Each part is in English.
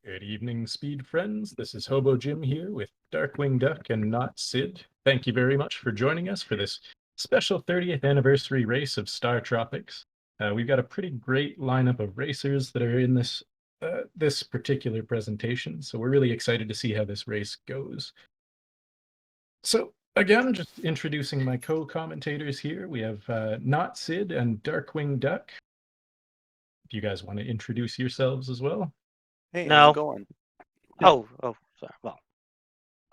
Good evening, speed friends. This is Hobo Jim here with Darkwing Duck and Not Sid. Thank you very much for joining us for this special 30th anniversary race of StarTropics. We've got a pretty great lineup of racers that are in this particular presentation, so we're really excited to see how this race goes. So again, just introducing my co-commentators here. We have Not Sid and Darkwing Duck. If you guys want to introduce yourselves as well. Hey, how's No. it going? Oh, sorry. Well,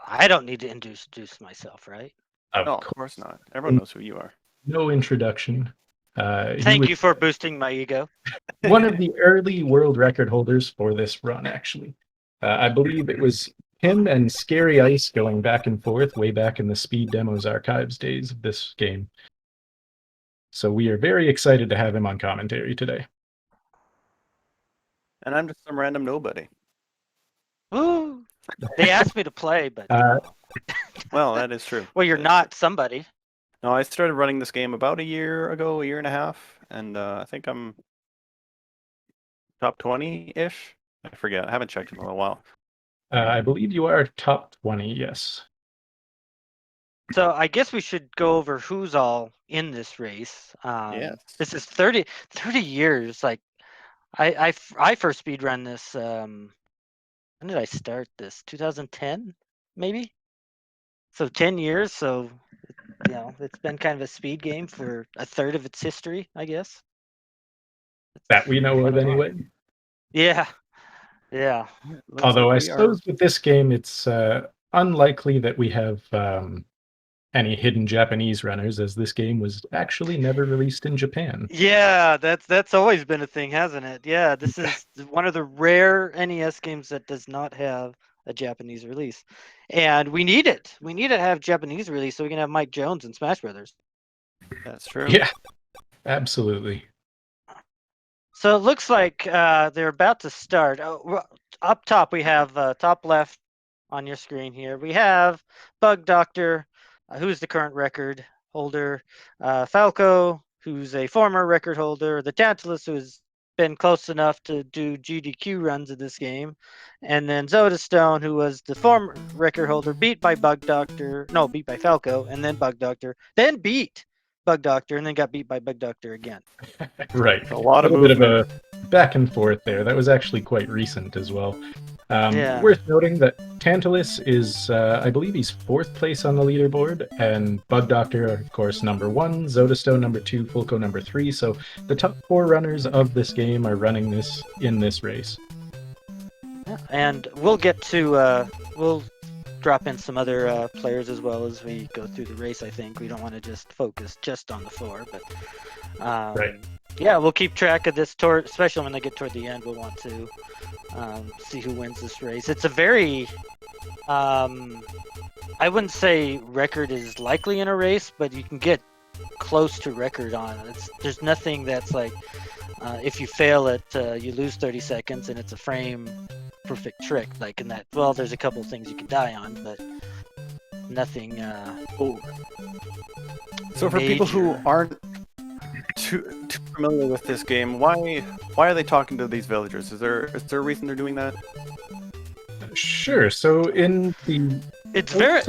I don't need to introduce myself, right? No, of course not. Everyone knows who you are. No introduction. Thank you for boosting my ego. One of the early world record holders for this run, actually. I believe it was him and Scary Ice going back and forth way back in the Speed Demos archives days of this game. So we are very excited to have him on commentary today. And I'm just some random nobody. Woo! They asked me to play, but Well, that is true. well, you're not somebody. No, I started running this game about a year ago, a year and a half, and I think I'm top 20-ish. I forget. I haven't checked in a little while. I believe you are top 20, yes. So I guess we should go over who's all in this race. Yes. This is 30 years. Like I first speedrun this. When did I start this? 2010, maybe. So 10 years. So it's been kind of a speed game for a third of its history, I guess. That we know of anyway. Yeah. Looks Although like I we suppose with this game, it's unlikely that we have any hidden Japanese runners, as this game was actually never released in Japan. Yeah, that's always been a thing, hasn't it? Yeah, this is one of the rare NES games that does not have a Japanese release. And we need it. We need to have Japanese release so we can have Mike Jones and Smash Brothers. That's true. Yeah, absolutely. So it looks like they're about to start. Up top, we have top left on your screen here. We have Bug Doctor, who's the current record holder. Falco, who's a former record holder. The Tantalus, who's been close enough to do GDQ runs of this game. And then Zoda Stone, who was the former record holder, beat by Falco, and then Bug Doctor, then beat Bug Doctor, and then got beat by Bug Doctor again. Right. A lot of bit of movement. a back and forth there. That was actually quite recent as well. Yeah. Worth noting that Tantalus is, I believe he's 4th place on the leaderboard, and Bug Doctor, of course, number 1, Zodastone number 2, Fulco number 3. So the top 4 runners of this game are running this in this race. Yeah, and we'll get to we'll drop in some other players as well as we go through the race. I think we don't want to just focus just on the 4, but Right. Yeah, we'll keep track of this tour, especially when they get toward the end. We'll want to see who wins this race. It's a very I wouldn't say record is likely in a race, but you can get close to record on it. There's nothing that's like if you fail it, you lose 30 seconds, and it's a frame perfect trick. Like in that, well, there's a couple of things you can die on, but nothing. So for people who major. aren't too familiar with this game, why are they talking to these villagers? Is there a reason they're doing that? Sure. So in the It's very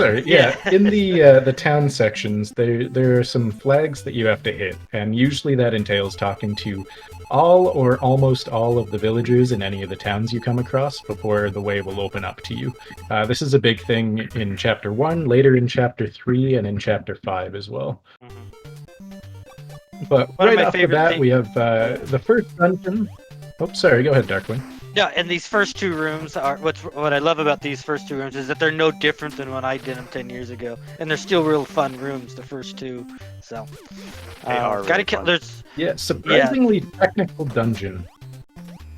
in the town sections, there are some flags that you have to hit, and usually that entails talking to all or almost all of the villagers in any of the towns you come across before the way will open up to you. This is a big thing in Chapter 1, later in Chapter 3, and in Chapter 5 as well. But One of right my off the favorite bat, we have the first dungeon. Oh, sorry, go ahead, Darkwing. Yeah, and these first 2 rooms are what I love about these first 2 rooms is that they're no different than when I did them 10 years ago, and they're still real fun rooms. The first 2, so They are gotta really kill. fun. There's Yeah, surprisingly technical dungeon.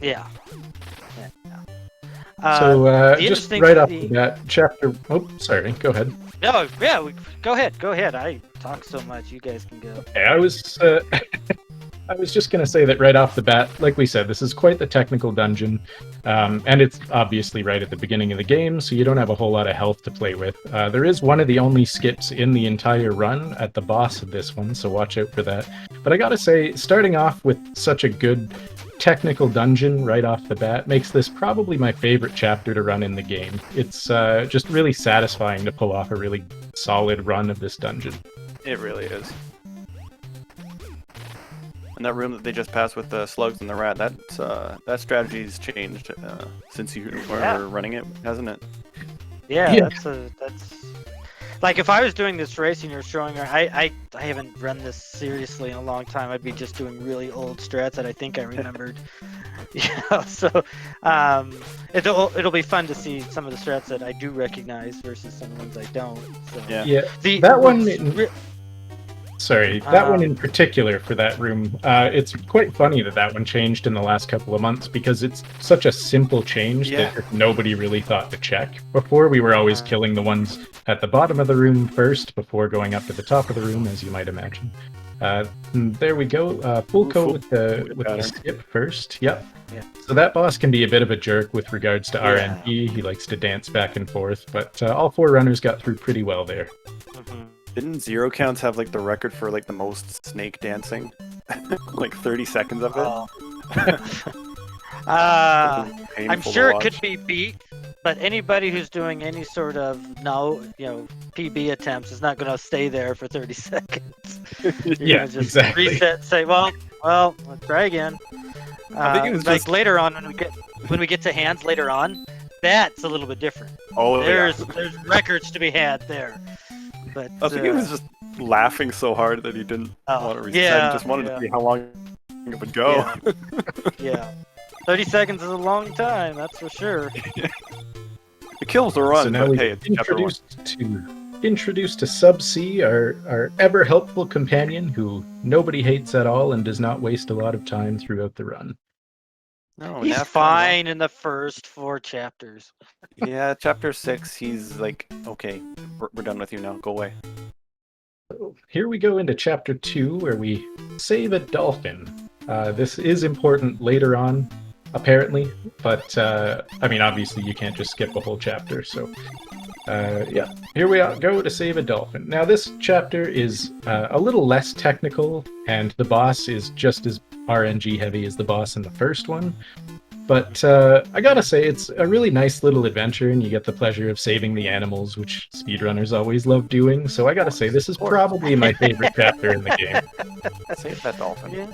yeah. So the just interesting right off the thing- bat, chapter. Oh, sorry. Go ahead. No, yeah, go ahead. I talk so much. You guys can go. Okay, I was I was just gonna say that right off the bat, like we said, this is quite the technical dungeon, and it's obviously right at the beginning of the game, so you don't have a whole lot of health to play with. There is one of the only skips in the entire run at the boss of this one, so watch out for that. But I gotta say, starting off with such a good technical dungeon right off the bat makes this probably my favorite chapter to run in the game. It's just really satisfying to pull off a really solid run of this dungeon. It really is. And that room that they just passed with the slugs and the rat, that strategy's changed since you were running it, hasn't it? Yeah. That's like if I was doing this race and you're showing her, I haven't run this seriously in a long time. I'd be just doing really old strats that I think I remembered. So it'll be fun to see some of the strats that I do recognize versus some of the ones I don't. So. Yeah. That one. Sorry, that one in particular for that room, it's quite funny that one changed in the last couple of months because it's such a simple change that nobody really thought to check. Before, we were always killing the ones at the bottom of the room first before going up to the top of the room, as you might imagine. There we go, full coat with the skip first. Yep. Yeah. So that boss can be a bit of a jerk with regards to RNG. He likes to dance back and forth, but all 4 runners got through pretty well there. Mm-hmm. Didn't Zero Counts have like the record for like the most snake dancing? Like 30 seconds of it? I'm sure it could be beat, but anybody who's doing any sort of PB attempts is not going to stay there for 30 seconds. You're just exactly. Reset, say, well, let's try again. I think it was like later on when we get to hands later on, that's a little bit different. Oh, there's records to be had there. But I think he was just laughing so hard that he didn't want to reset. He just wanted to see how long it would go. Yeah. 30 seconds is a long time, that's for sure. The kills are run, so now but hey, it's introduced to Sub-C, our ever helpful companion who nobody hates at all and does not waste a lot of time throughout the run. No, he's fine in the first 4 chapters. Yeah, chapter 6, he's like, okay, we're done with you now, go away. So here we go into chapter 2, where we save a dolphin. This is important later on, apparently, but obviously you can't just skip a whole chapter, so here we go to save a dolphin. Now this chapter is a little less technical, and the boss is just as RNG heavy as the boss in the first one, but I gotta say it's a really nice little adventure, and you get the pleasure of saving the animals, which speedrunners always love doing, so I gotta say this is probably my favorite chapter in the game. Save that dolphin. Yeah.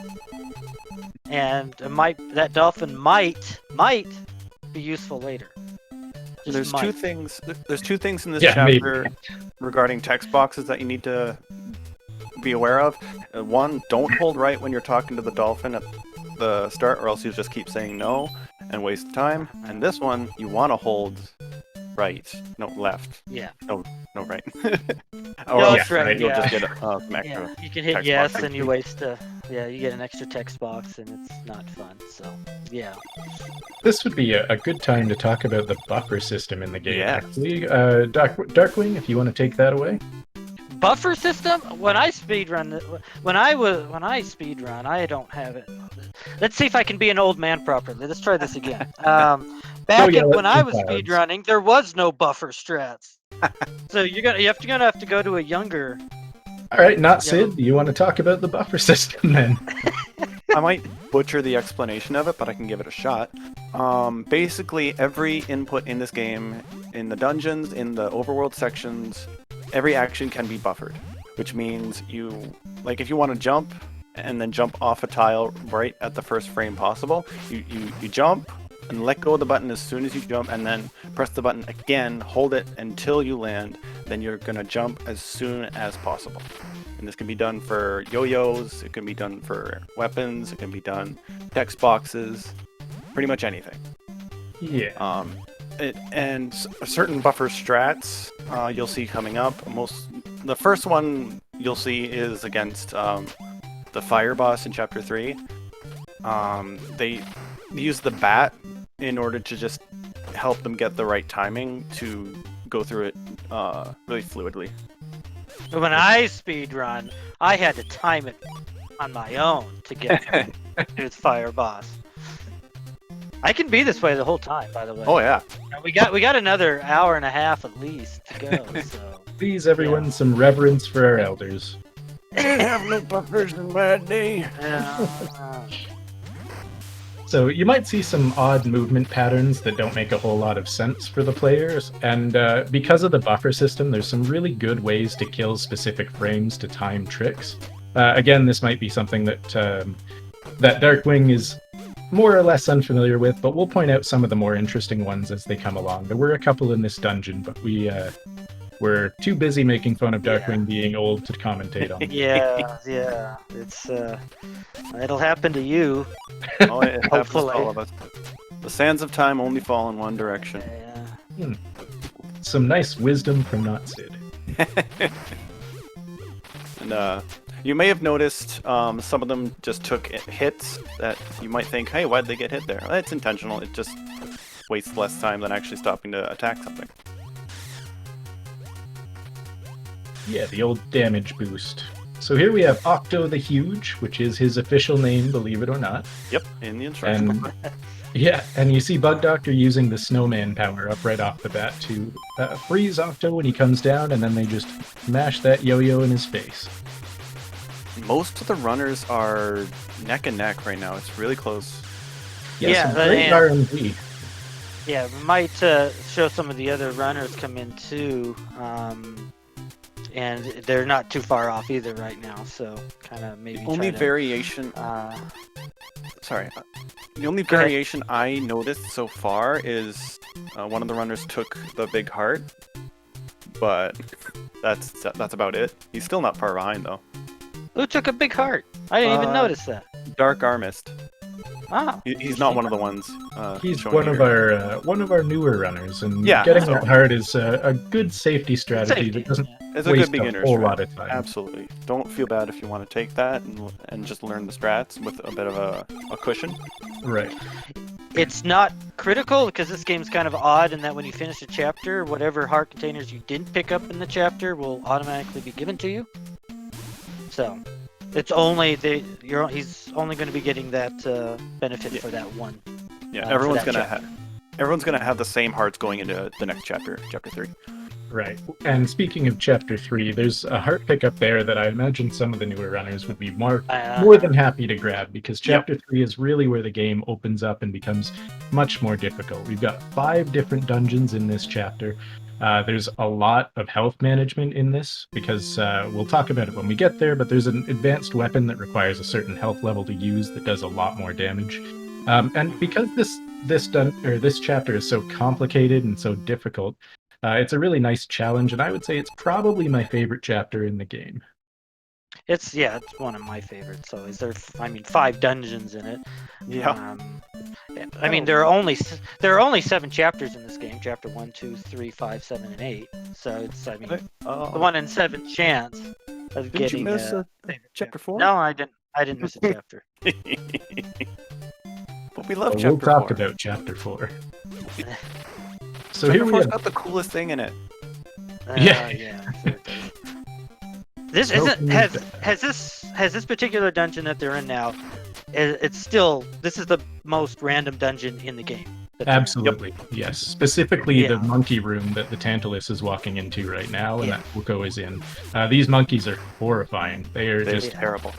And that dolphin might be useful later. There's 2 things. There's 2 things in this chapter regarding text boxes that you need to be aware of. One, don't hold right when you're talking to the dolphin at the start, or else you'll just keep saying no and waste time. And this one, you want to hold right, no left. Yeah. No right. That's right. You'll just get some extra. You can hit yes, box. And you waste you get an extra text box, and it's not fun. So yeah. This would be a good time to talk about the buffer system in the game. Yeah. Actually, Darkwing, if you want to take that away. Buffer system? When I speedrun, I don't have it. Let's see if I can be an old man properly. Let's try this again. When I was speedrunning, there was no buffer strats. So you're gonna have to go to a younger. All right, not Sid. You want to talk about the buffer system then? I might butcher the explanation of it, but I can give it a shot. Basically, every input in this game, in the dungeons, in the overworld sections, every action can be buffered, which means if you want to jump and then jump off a tile right at the first frame possible, you jump and let go of the button as soon as you jump, and then press the button again, hold it until you land, then you're going to jump as soon as possible. And this can be done for yo-yos, it can be done for weapons, it can be done text boxes, pretty much anything. Yeah. And certain buffer strats you'll see coming up. The first one you'll see is against the fire boss in chapter 3. They use the bat in order to just help them get the right timing to go through it really fluidly. When I speedrun, I had to time it on my own to get to the fire boss. I can be this way the whole time, by the way. Oh yeah. We got another hour and a half at least to go. So. Please, everyone, some reverence for our elders. I didn't have no buffers in my day. So you might see some odd movement patterns that don't make a whole lot of sense for the players, and because of the buffer system, there's some really good ways to kill specific frames to time tricks. Again, this might be something that that Darkwing is more or less unfamiliar with, but we'll point out some of the more interesting ones as they come along. There were a couple in this dungeon, but we're too busy making fun of Darkwing being old to commentate on them. Yeah. It's it'll happen to you. Oh, it happens to Hopefully. all of us. The sands of time only fall in one direction. Yeah. Some nice wisdom from Not Sid. And you may have noticed some of them just took hits that you might think, hey, why'd they get hit there? It's intentional. It just wastes less time than actually stopping to attack something. Yeah, the old damage boost. So here we have Octo the Huge, which is his official name, believe it or not. Yep, in the instruction And booklet. yeah, and you see Bug Doctor using the snowman power up right off the bat to freeze Octo when he comes down, and then they just mash that yo-yo in his face. Most of the runners are neck and neck right now. It's really close. Yeah, some great RMG. Yeah, we might show some of the other runners come in too, and they're not too far off either right now. So kind of maybe Only try to, variation. Sorry. The only Go ahead. variation I noticed so far is one of the runners took the big heart, but that's about it. He's still not far behind though. Who took a big heart? I didn't even notice that. Dark Armist. Ah, He's not one of the ones. He's shown one here. of our newer runners, and Yeah, getting so- that hard is a good safety strategy safety. that doesn't It's a waste good beginner's a whole strat. lot of time. Absolutely. Don't feel bad if you want to take that and just learn the strats with a bit of a cushion. Right. It's not critical because this game's kind of odd in that when you finish a chapter, whatever heart containers you didn't pick up in the chapter will automatically be given to you. So it's only he's only going to be getting that benefit for that one. Yeah, for everyone's that gonna chapter. everyone's gonna have the same hearts going into the next chapter, chapter 3. Right. And speaking of Chapter 3, there's a heart pickup there that I imagine some of the newer runners would be more than happy to grab, because Chapter 3 is really where the game opens up and becomes much more difficult. We've got 5 different dungeons in this chapter. There's a lot of health management in this, because we'll talk about it when we get there, but there's an advanced weapon that requires a certain health level to use that does a lot more damage. And because this chapter is so complicated and so difficult, it's a really nice challenge, and I would say it's probably my favorite chapter in the game. It's one of my favorites. So is there? 5 dungeons in it. Yeah. I mean, there are only 7 chapters in this game. Chapter 1, 2, 3, 5, 7, and 8. So it's the 1 in 7 chance of Didn't you getting miss favorite chapter 4? No, I didn't. I didn't miss a chapter. But we love So chapter we'll talk 4. about Chapter 4. So Chapter here we 4's have got the coolest thing in it. Yeah. This No isn't food. has this particular dungeon that they're in now. It's still this is the most random dungeon in the game. that they're in. Absolutely, yes. Specifically, Yeah. the monkey room that the Tantalus is walking into right now, and Yeah. that Fuko is in. These monkeys are horrifying. They are They're just. terrible.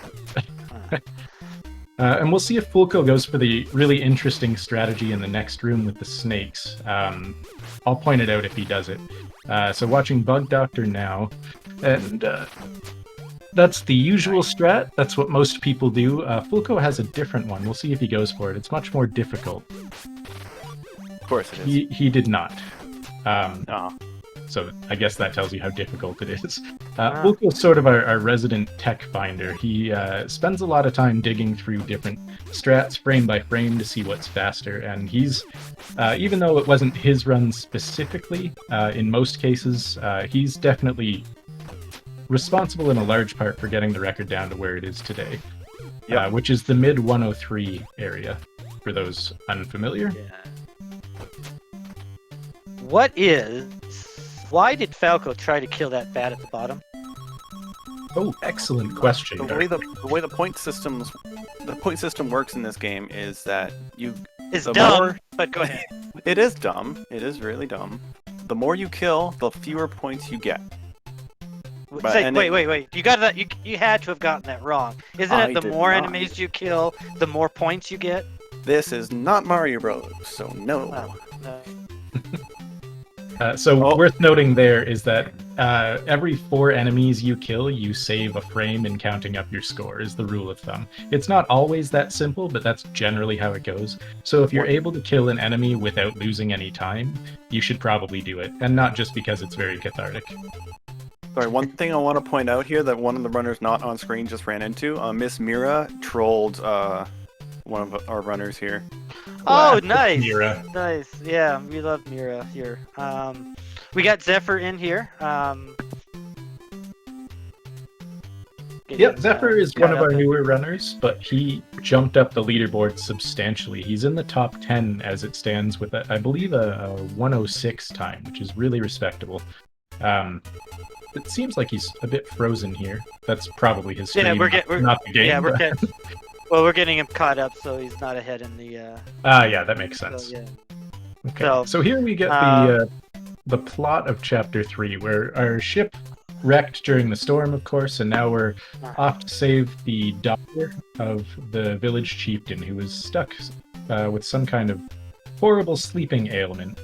And we'll see if Fulco goes for the really interesting strategy in the next room with the snakes. I'll point it out if he does it. So watching Bug Doctor now, and that's the usual strat. That's what most people do. Fulco has a different one. We'll see if he goes for it. It's much more difficult. Of course it is. He did not. Oh. So I guess that tells you how difficult it is. Fulco's sort of our resident tech finder. He spends a lot of time digging through different strats frame by frame to see what's faster. And he's, even though it wasn't his run specifically, in most cases, he's definitely responsible in a large part for getting the record down to where it is today, which is the mid 103 area, for those unfamiliar. Why did Falco try to kill that bat at the bottom? Oh, excellent question. The way the point system works in this game is that It's The dumb, more- but go ahead. it is dumb. It is really dumb. The more you kill, the fewer points you get. But- Say, and wait. You got that. You had to have gotten that wrong. Isn't I it the did more not. enemies you kill, the more points you get? This is not Mario Bros, so no. Oh, no. Worth noting there is that every 4 enemies you kill, you save a frame in counting up your score, is the rule of thumb. It's not always that simple, but that's generally how it goes. So if you're able to kill an enemy without losing any time, you should probably do it, and not just because it's very cathartic. Sorry, one thing I want to point out here that one of the runners not on screen just ran into, Miss Mira trolled one of our runners here. Oh, nice. Mira. Nice. Yeah, we love Mira here. We got Zephyr in here. Yep, Zephyr is one of our newer runners, but he jumped up the leaderboard substantially. He's in the top 10 as it stands with, I believe, a 106 time, which is really respectable. It seems like he's a bit frozen here. That's probably his stream, not the game. Yeah, we're getting him caught up, so he's not ahead in the. Yeah, that makes sense. So, yeah. Okay, so here we get the plot of Chapter 3, where our ship wrecked during the storm, of course, and now we're off to save the daughter of the village chieftain who was stuck with some kind of horrible sleeping ailment.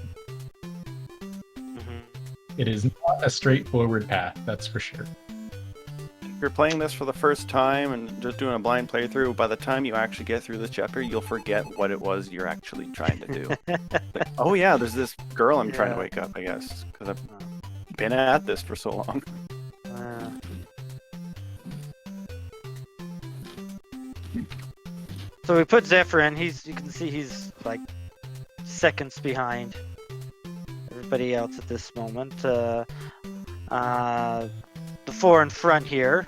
It is not a straightforward path, that's for sure. If you're playing this for the first time and just doing a blind playthrough, by the time you actually get through this chapter, you'll forget what it was you're actually trying to do. Like, oh yeah, there's this girl I'm trying to wake up, I guess, because I've been at this for so long. So we put Zephyr in. You can see he's like seconds behind everybody else at this moment. The 4 in front here,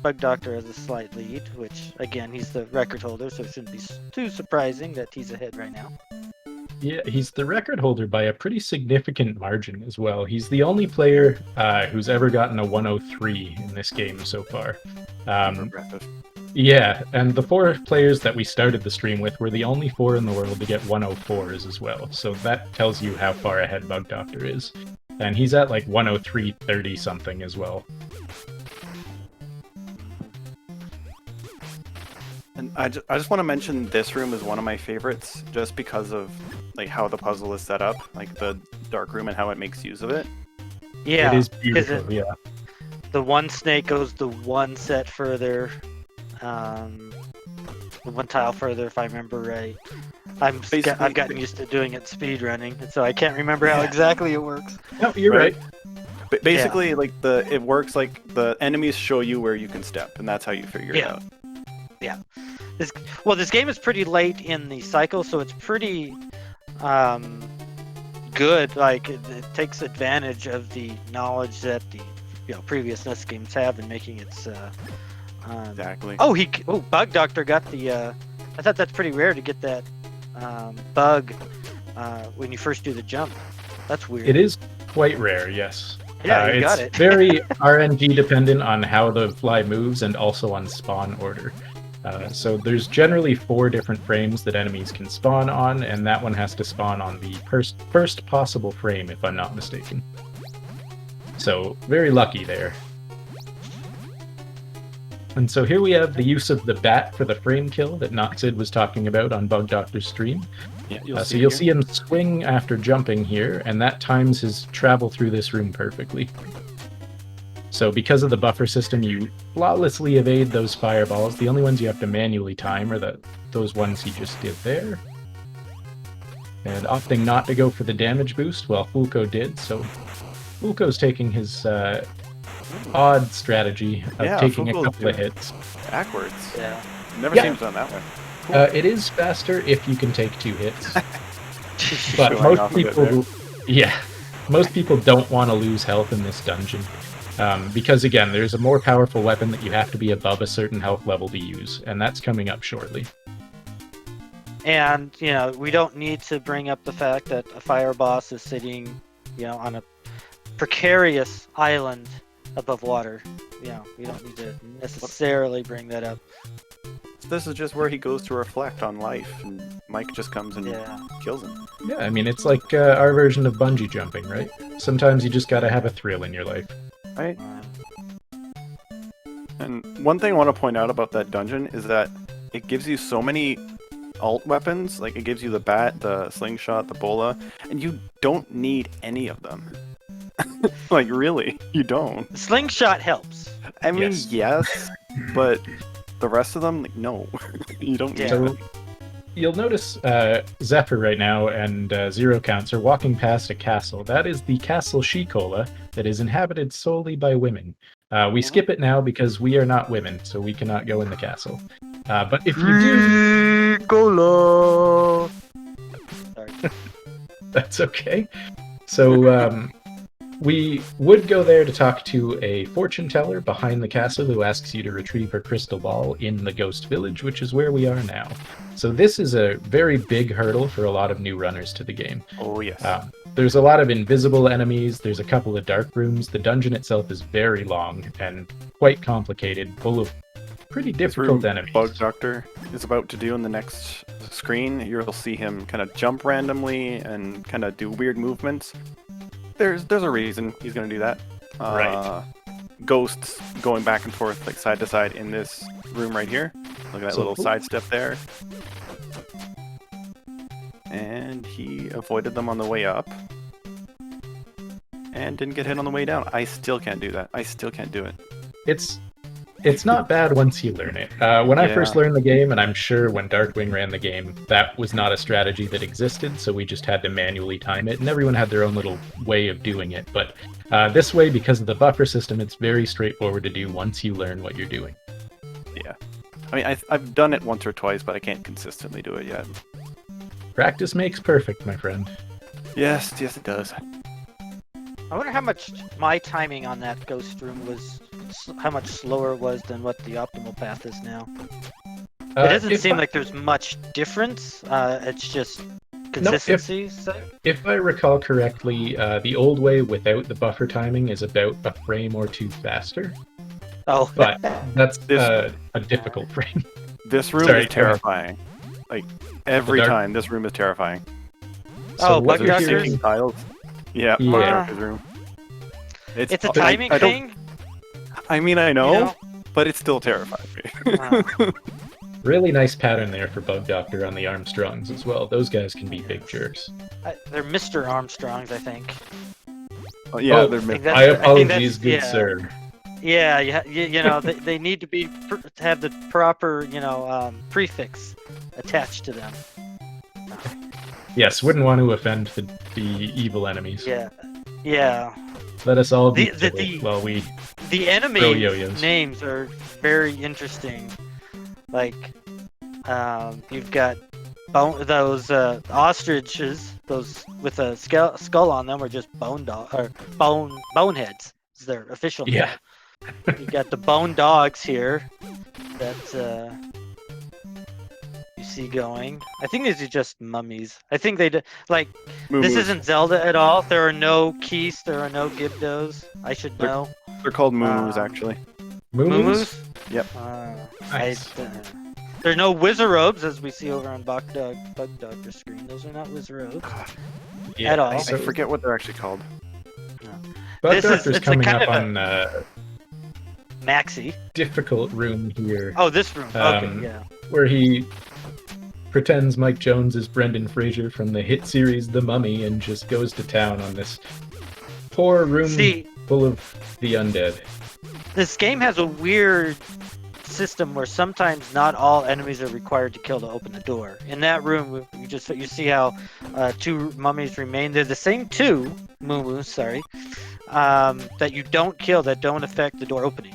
Bug Doctor has a slight lead, which again, he's the record holder, so it shouldn't be too surprising that he's ahead right now. Yeah, he's the record holder by a pretty significant margin as well. He's the only player who's ever gotten a 103 in this game so far. Yeah, and the 4 players that we started the stream with were the only 4 in the world to get 104s as well. So that tells you how far ahead Bug Doctor is. And he's at like 103.30 something as well. And I just want to mention this room is one of my favorites, just because of like how the puzzle is set up, like the dark room and how it makes use of it. Yeah, it is beautiful. Yeah, the one snake goes the one set further, one tile further, if I remember right. I've gotten used to doing it speed running, so I can't remember how exactly it works. No, you're right. But basically, like it works like the enemies show you where you can step, and that's how you figure it out. Yeah. This game is pretty late in the cycle, so it's pretty good. Like it takes advantage of the knowledge that the previous NES games have in making its. Exactly. Bug Doctor got the. I thought that's pretty rare to get that bug when you first do the jump. That's weird. It is quite rare, yes. Yeah, you got it. It's very RNG dependent on how the fly moves and also on spawn order. So there's generally 4 different frames that enemies can spawn on, and that one has to spawn on the first possible frame, if I'm not mistaken. So very lucky there. And so here we have the use of the bat for the frame kill that Notsid was talking about on Bug Doctor's stream. Yeah, you'll see him swing after jumping here, and that times his travel through this room perfectly. So because of the buffer system, you flawlessly evade those fireballs. The only ones you have to manually time are those ones he just did there. And opting not to go for the damage boost, well, Fulco did, so Fulco's taking his odd strategy of taking a couple of hits. Backwards. Yeah. Never seems done that way. Cool. It is faster if you can take 2 hits. But most people don't want to lose health in this dungeon. Because again, there's a more powerful weapon that you have to be above a certain health level to use, and that's coming up shortly. And, we don't need to bring up the fact that a fire boss is sitting, on a precarious island above water. We don't need to necessarily bring that up. This is just where he goes to reflect on life, and Mike just comes and kills him. Yeah, I mean, it's like our version of bungee jumping, right? Sometimes you just gotta have a thrill in your life. Right. And one thing I want to point out about that dungeon is that it gives you so many alt weapons. Like, it gives you the bat, the slingshot, the bola, and you don't need any of them. Like, really, you don't. The slingshot helps. I mean, Yes. yes, but the rest of them, like, no. You don't need Yeah. them. So you'll notice Zephyr right now and Zero Counts are walking past a castle. That is the Castle Shikola that is inhabited solely by women. We skip it now because we are not women, so we cannot go in the castle. But if you do, Cola. Sorry. that's okay. So we would go there to talk to a fortune teller behind the castle who asks you to retrieve her crystal ball in the ghost village, which is where we are now. So this is a very big hurdle for a lot of new runners to the game. Oh, yes. There's a lot of invisible enemies. There's a couple of dark rooms. The dungeon itself is very long and quite complicated, full of pretty difficult enemies. Bug Doctor is about to do in the next screen. You'll see him kind of jump randomly and kind of do weird movements. There's a reason he's going to do that. Right. Ghosts going back and forth, like side to side in this room right here. Look at that So little cool. side step there. And he avoided them on the way up. And didn't get hit on the way down. I still can't do that. I still can't do it. It's not bad once you learn it. When I Yeah. first learned the game, and I'm sure when Darkwing ran the game, that was not a strategy that existed, so we just had to manually time it, and everyone had their own little way of doing it. But this way, because of the buffer system, it's very straightforward to do once you learn what you're doing. Yeah. I mean, I've done it once or twice, but I can't consistently do it yet. Practice makes perfect, my friend. Yes, it does. I wonder how much my timing on that ghost room was, how much slower it was than what the optimal path is now. It doesn't If seem I- like there's much difference. It's just consistency. If I recall correctly, the old way without the buffer timing is about a frame or two faster, Oh, but that's This- a difficult frame. This room Sorry, is terrifying. Like, every dark- time, this room is terrifying. Oh, what Bug you're Doctor's? seeing- Tiles. Yeah, Yeah. Bug Doctor's room. it's a I- timing I don't- thing. I mean, I know, You know? but it still terrifies me. Really nice pattern there for Bug Doctor on the Armstrongs as well. Those guys can be big jerks. They're Mr. Armstrongs, I think. Oh, yeah, Oh, they're I think mid- that's- My I think apologies, that's- good yeah. sir. Yeah, you know, they need to be have the proper, prefix attached to them. Yes, wouldn't want to offend the evil enemies. Yeah. Let us all be The- civil the- while we The enemy Throw yo-yos. names are very interesting. Like, you've got those ostriches, those with a skull on them, are just boneheads. Is their official name. Yeah. You got the bone dogs here that you see going. I think these are just mummies. I think they like. This Moo-moos. isn't Zelda at all. There are no keys. There are no Gibdos. I should know. They're called moo-moos, Um, actually. Moo-moos? Yep. Nice. There are no Wizarobes, as we see over on Bug Doctor's screen. Those are not Wizarobes. Yeah, at all. I so forget what they're actually called. Bug This is- Doctor's it's a coming kind up of a- on Maxi. difficult room here, Oh, this room. Okay, yeah. where he pretends Mike Jones is Brendan Fraser from the hit series The Mummy and just goes to town on this poor room See, full of the undead. this game has a weird system where sometimes not all enemies are required to kill to open the door. In that room, you see how two mummies remain. They're the same two moo-moos, sorry, that you don't kill that don't affect the door opening.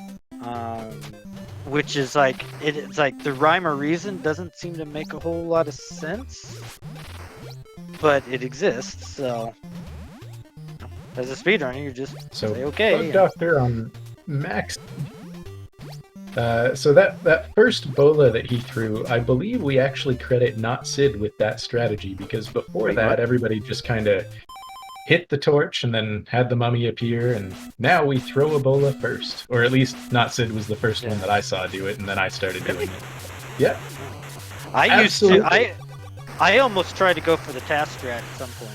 Which is like it's like the rhyme or reason doesn't seem to make a whole lot of sense, but it exists. So as a speedrunner, you just So say okay. Bug Doctor on max. So that first bola that he threw, I believe we actually credit Not Sid with that strategy, because before Wait, that what? everybody just kind of hit the torch and then had the mummy appear, and now we throw a bola first, or at least Not Sid was the first one that I saw do it, and then I started doing it. Yeah, I used to. Absolutely. I almost tried to go for the task strat at some point,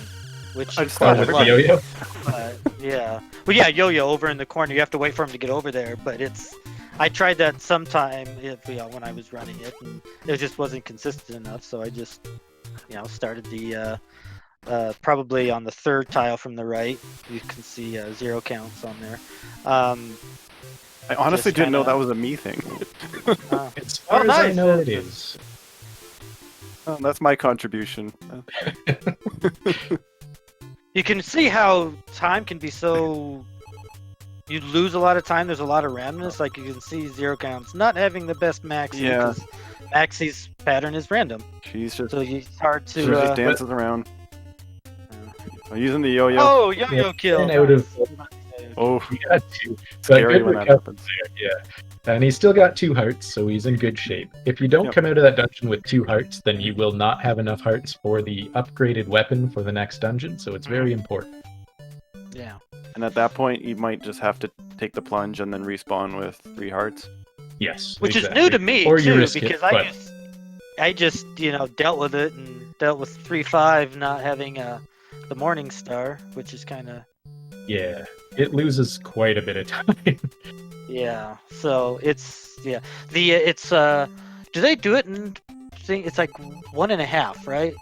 which I've is oh, quite with the luck, yo-yo. but yeah. Well, yeah, yo-yo over in the corner. You have to wait for him to get over there, but it's. I tried that sometime when I was running it, and it just wasn't consistent enough. So I just started the probably on the third tile from the right. You can see 0 counts on there. I honestly just didn't know kinda- that was a me thing. As far as I nice. know, it is. Oh, that's my contribution. You can see how time can be so. You lose a lot of time. There's a lot of randomness. Like you can see 0 counts not having the best maxi Yeah. because maxi's pattern is random. She's just, So it's hard she to. just dances around. I'm using the yo-yo. Oh, yo-yo kill. And out of Oh, he got 2. So scary good when that recovery happens. there, yeah. And he's still got 2 hearts, so he's in good shape. If you don't Yep. come out of that dungeon with 2 hearts, then you will not have enough hearts for the upgraded weapon for the next dungeon. So it's very important. Yeah. And at that point, you might just have to take the plunge and then respawn with 3 hearts. Yes, Which exactly. is new to me Or you too, risk it, because but- I just dealt with it and dealt with 3-5 not having the Morning Star, which is kind of Yeah, it loses quite a bit of time. yeah. So it's it's do they do it in it's like 1.5, right?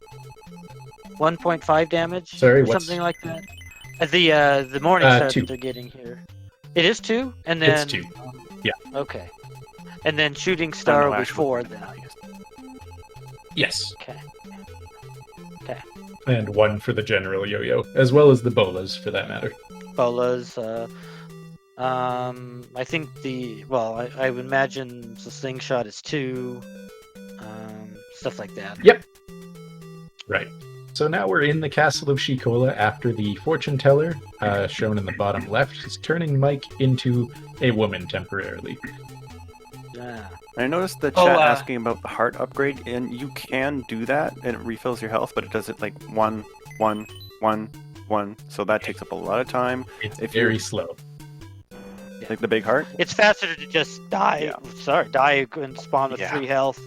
1.5 damage Sorry, or what's- something like that. The Morning Star 2. that they're getting here. It is 2, and then It's 2. Yeah. Okay. And then Shooting Star will be 4 then. Yes. Okay. And 1 for the general yo-yo, as well as the bolas for that matter. Bolas. I think I would imagine the slingshot is 2. Stuff like that. Yep. Right. So now we're in the castle of Shikola after the fortune teller, shown in the bottom left, is turning Mike into a woman temporarily. Yeah. I noticed the Oh, chat asking about the heart upgrade, and you can do that, and it refills your health, but it does it like 1, 1, 1, 1. So that takes up a lot of time. It's If very you're- slow. Like the big heart. It's faster to just die. Yeah. Sorry, die and spawn with Yeah. 3 health.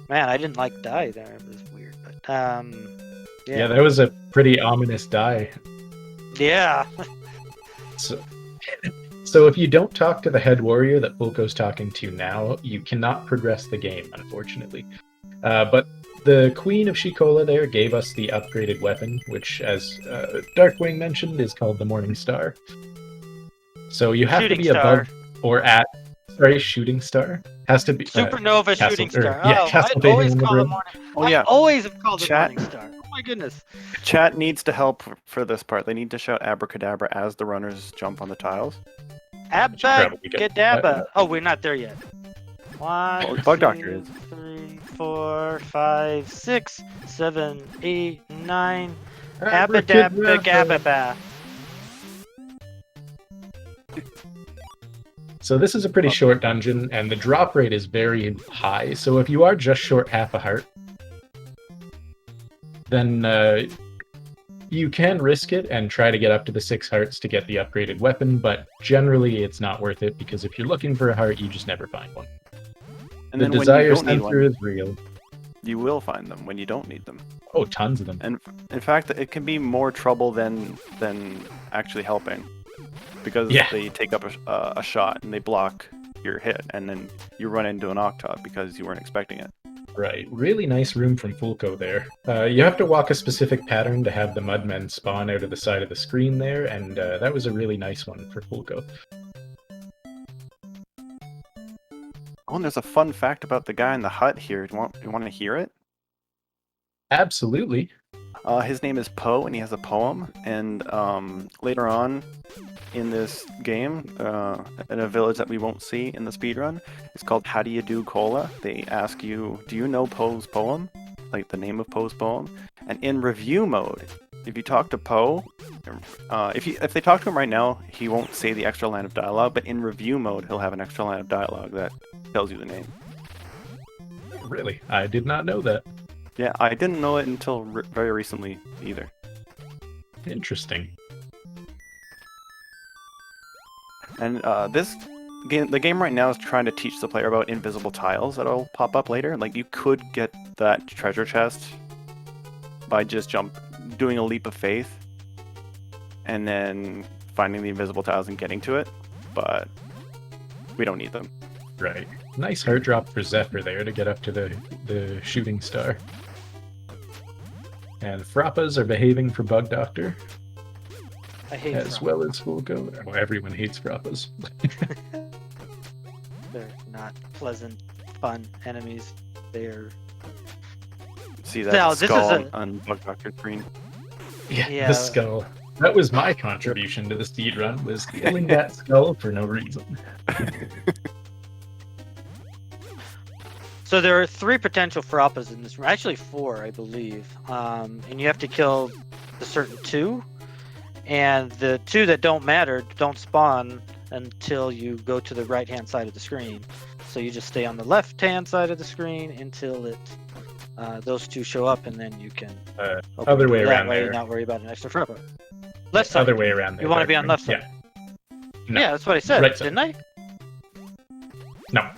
Man, I didn't like die there. It was weird, but Yeah, that was a pretty ominous die. yeah. So if you don't talk to the head warrior that Fulco's talking to now, you cannot progress the game, unfortunately. But the Queen of Shikola there gave us the upgraded weapon, which, as Darkwing mentioned, is called the Morning Star. So you have Shooting to be Star. above or at. Sorry, Shooting Star has to be Supernova Castle- Shooting or- Star. yeah, I'd Castlevania always in the call it room. Morning. Oh yeah, I always have called it Chat. Morning Star. Oh my goodness. chat needs to help for this part. They need to shout abracadabra as the runners jump on the tiles. probably get Abba. Oh, we're not there yet. 1, Well, Bug 2, Doctor is. 3, 4, 5, 6, 7, 8, 9. Abba Gabba. So this is a pretty short dungeon, and the drop rate is very high. So if you are just short half a heart, then you can risk it and try to get up to the 6 hearts to get the upgraded weapon, but generally it's not worth it, because if you're looking for a heart, you just never find one. And The then when you desire don't need sensor one, is real. you will find them when you don't need them. Oh, tons of them. And in fact, it can be more trouble than actually helping, because Yeah. they take up a shot and they block your hit, and then you run into an octop because you weren't expecting it. Right. Really nice room from Fulco there. You have to walk a specific pattern to have the mudmen spawn out of the side of the screen there, and that was a really nice one for Fulco. Oh, and there's a fun fact about the guy in the hut here. You want to hear it? Absolutely. His name is Poe, and he has a poem. And later on in this game, in a village that we won't see in the speedrun, it's called How Do You Do Cola. They ask you, do you know Poe's poem? Like the name of Poe's poem? And in review mode, if you talk to Poe, if they talk to him right now, he won't say the extra line of dialogue, but in review mode, he'll have an extra line of dialogue that tells you the name. Really? I did not know that. Yeah, I didn't know it until very recently either. Interesting. And this game, the game right now is trying to teach the player about invisible tiles that'll pop up later. Like you could get that treasure chest by just doing a leap of faith, and then finding the invisible tiles and getting to it. But we don't need them. Right. Nice heart drop for Zephyr there to get up to the shooting star. And Frappas are behaving for Bug Doctor, I hate as Frappas. well as Fulco. Well, everyone hates Frappas. They're not pleasant, fun enemies. They're See that No, this is skull a- on Bug Doctor screen. Yeah. The skull. That was my contribution to the speed run, was killing that skull for no reason. So there are 3 potential Frappas in this room. Actually 4, I believe. And you have to kill the certain 2. And the 2 that don't matter don't spawn until you go to the right-hand side of the screen. So you just stay on the left-hand side of the screen until those 2 show up, and then you can open other the way door that around way, there. not worry about an extra Frappa. Left side. Other way around there. You want to be on Darkwing. left side. Yeah. No. Yeah, that's what I said, Right side. didn't I? No.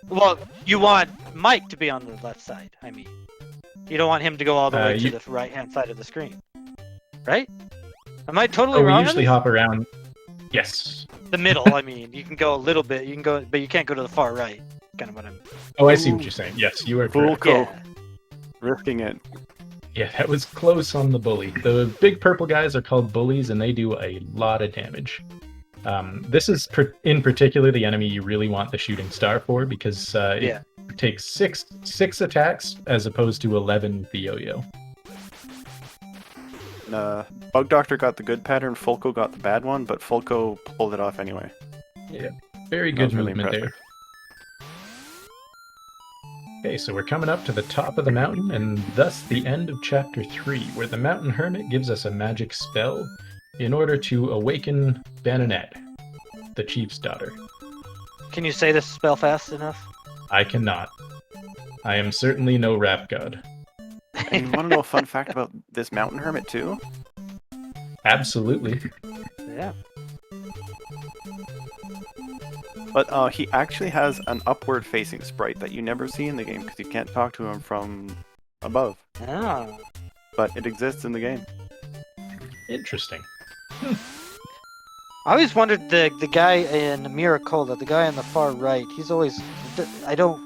Well, you want Mike to be on the left side. I mean, you don't want him to go all the way to the right-hand side of the screen, right? Am I totally Oh, we wrong? on usually this? hop around. Yes. The middle. I mean, you can go a little bit. You can go, but you can't go to the far right. Kind of what I'm. Oh, I see what you're saying. Yes, you are correct. Fulco Yeah. risking it. Yeah, that was close on the bully. The big purple guys are called bullies, and they do a lot of damage. This is in particular the enemy you really want the shooting star for, because it takes six attacks as opposed to 11 the yo-yo. Bug Doctor got the good pattern, Fulco got the bad one, but Fulco pulled it off anyway. Very That good was really movement there. Okay, so we're coming up to the top of the mountain, and thus the end of Chapter 3, where the Mountain Hermit gives us a magic spell in order to awaken Bananette, the chief's daughter. Can you say this spell fast enough? I cannot. I am certainly no rap god. And you want to know a fun fact about this Mountain Hermit too? Absolutely. Yeah. But he actually has an upward-facing sprite that you never see in the game because you can't talk to him from above. Ah. But it exists in the game. Interesting. I always wondered the guy in Miracola, the guy on the far right. He's always. I don't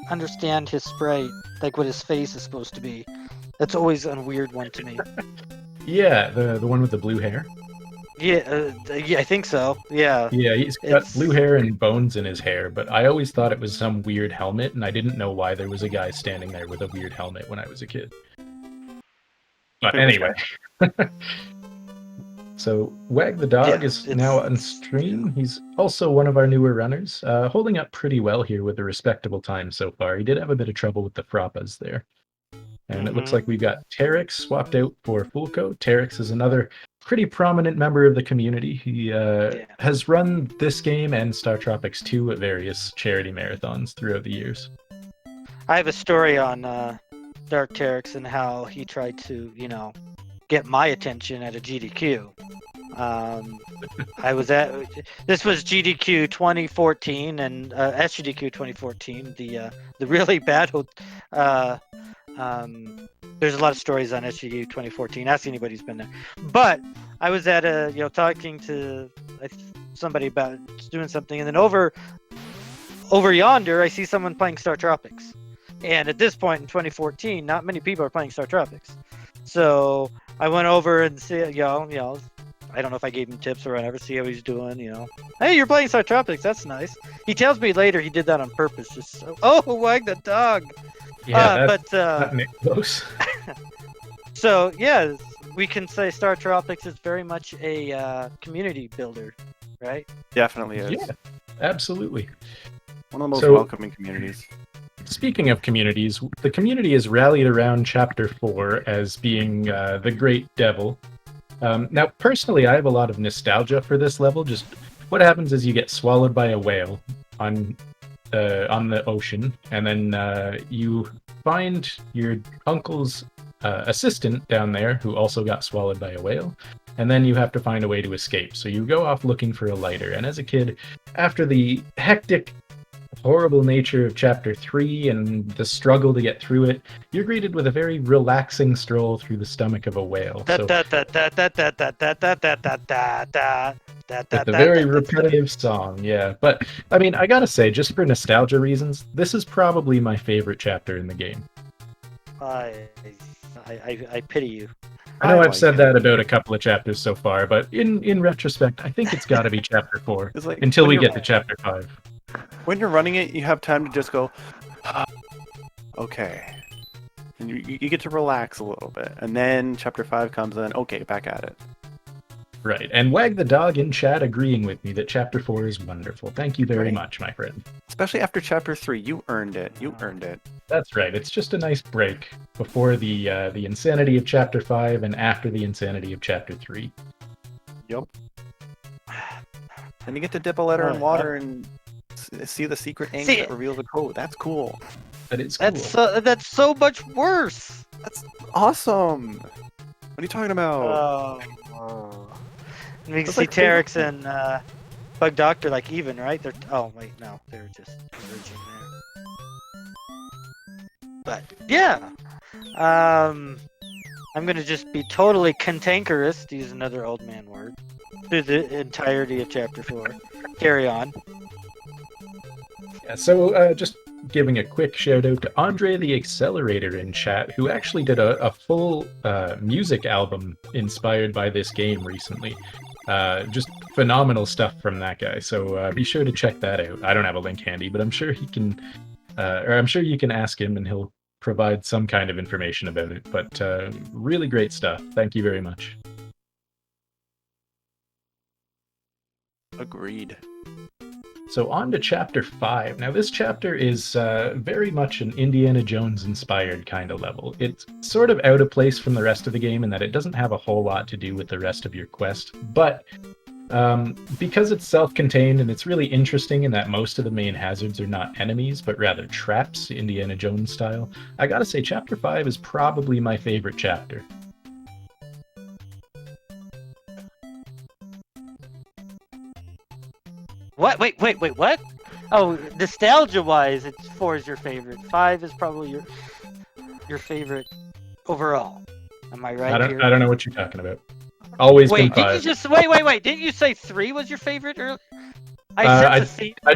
understand his sprite, like what his face is supposed to be. That's always a weird one to me. Yeah, the one with the blue hair. Yeah, I think so. Yeah. Yeah, he's got It's- blue hair and bones in his hair, but I always thought it was some weird helmet, and I didn't know why there was a guy standing there with a weird helmet when I was a kid. But anyway. So, Wag the Dog Yeah, is now on stream. He's also one of our newer runners, holding up pretty well here with a respectable time so far. He did have a bit of trouble with the Frappas there. And it looks like we've got Terex swapped out for Fulco. Terex is another pretty prominent member of the community. He has run this game and StarTropics 2 at various charity marathons throughout the years. I have a story on Dark Terex and how he tried to, get my attention at a GDQ. This was GDQ 2014 and SGDQ 2014. The really bad. There's a lot of stories on SGDQ 2014. Ask anybody who's been there. But I was at talking to somebody about doing something, and then over yonder, I see someone playing StarTropics. And at this point in 2014, not many people are playing StarTropics. So I went over and see, I don't know if I gave him tips or whatever, see how he's doing, Hey, you're playing StarTropics, that's nice. He tells me later he did that on purpose, just Wag the Dog. Yeah, but not close. so yeah, we can say StarTropics is very much a community builder, right? Definitely is. Yeah, absolutely. One of the most So- welcoming communities. Speaking of communities, the community is rallied around Chapter 4 as being the Great Devil. Now, personally, I have a lot of nostalgia for this level. Just what happens is you get swallowed by a whale on the ocean, and then you find your uncle's assistant down there who also got swallowed by a whale, and then you have to find a way to escape. So you go off looking for a lighter, and as a kid, after the hectic, horrible nature of Chapter 3 and the struggle to get through it, you're greeted with a very relaxing stroll through the stomach of a whale. So, With the very repetitive song, yeah. But I mean, I gotta say, just for nostalgia reasons, this is probably my favorite chapter in the game. I pity you. I know I've like said it. that about a couple of chapters so far, but in retrospect, I think it's got to be chapter 4 It's like until when we you're- get to chapter 5. When you're running it, you have time to just go, okay. And you get to relax a little bit. And then chapter 5 comes in, okay, back at it. Right, and Wag the Dog in chat agreeing with me that chapter 4 is wonderful. Thank you very Right. much, my friend. Especially after chapter 3, you earned it. You earned it. That's right. It's just a nice break before the insanity of chapter 5 and after the insanity of chapter 3. Yup. And you get to dip a letter in water and see the secret ink that reveals the code. That's cool. But it's cool. That's so much worse. That's awesome. What are you talking about? And we can That's see like Terex and Bug Doctor like even, right? They're no, they're just converging there. But yeah, I'm gonna just be totally cantankerous, to use another old man word, through the entirety of chapter 4. Carry on. Yeah, so just giving a quick shout out to Andre the Accelerator in chat, who actually did a full music album inspired by this game recently. Just phenomenal stuff from that guy. So be sure to check that out. I don't have a link handy, but I'm sure he can, or I'm sure you can ask him and he'll provide some kind of information about it. But really great stuff. Thank you very much. Agreed. So on to chapter 5. Now this chapter is very much an Indiana Jones inspired kind of level. It's sort of out of place from the rest of the game in that it doesn't have a whole lot to do with the rest of your quest, but because it's self-contained and it's really interesting in that most of the main hazards are not enemies, but rather traps, Indiana Jones style, I gotta say chapter 5 is probably my favorite chapter. What? Wait, what? Oh, nostalgia-wise, 4 is your favorite. 5 is probably your favorite overall. Am I right here? I don't know what you're talking about. Always been Wait, 5. did you just wait? Didn't you say 3 was your favorite? Or I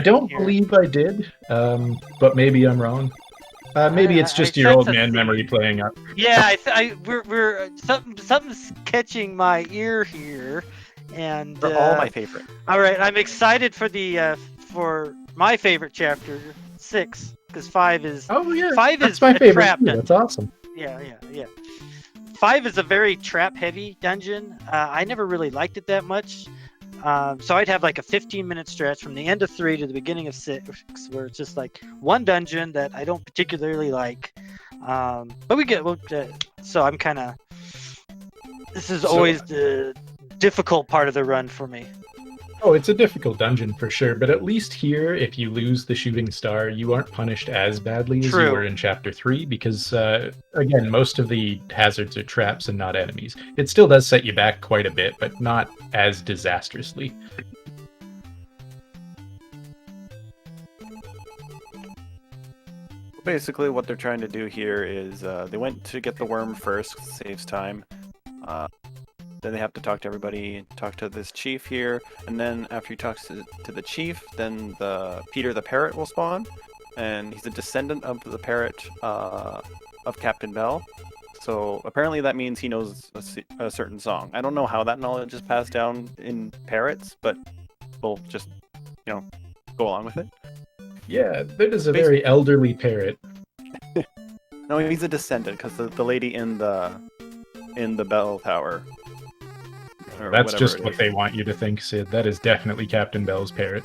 don't believe I did, but maybe I'm wrong. Maybe it's just your old man memory playing up. Yeah, we're something's catching my ear here, and They're all my favorite. All right, I'm excited for my favorite chapter, 6, because 5 is. Oh yeah, 5 that's is my favorite. trap Too. That's awesome. Yeah. 5 is a very trap-heavy dungeon. I never really liked it that much. So I'd have like a 15-minute stretch from the end of 3 to the beginning of 6, where it's just like one dungeon that I don't particularly like. But so I'm kind of. This is always the difficult part of the run for me. Oh, it's a difficult dungeon for sure, but at least here, if you lose the shooting star, you aren't punished as badly as you were in chapter 3, because again, most of the hazards are traps and not enemies. It still does set you back quite a bit, but not as disastrously. Basically, what they're trying to do here is they went to get the worm first, saves time. Then they have to talk to everybody, talk to this chief here, and then after he talks to the chief, then Peter the parrot will spawn, and he's a descendant of the parrot of Captain Bell. So apparently that means he knows a certain song. I don't know how that knowledge is passed down in parrots, but we'll just, go along with it. Yeah, that is a very elderly parrot. No, he's a descendant because the lady in the bell tower. That's just what they want you to think, Sid. That is definitely Captain Bell's parrot.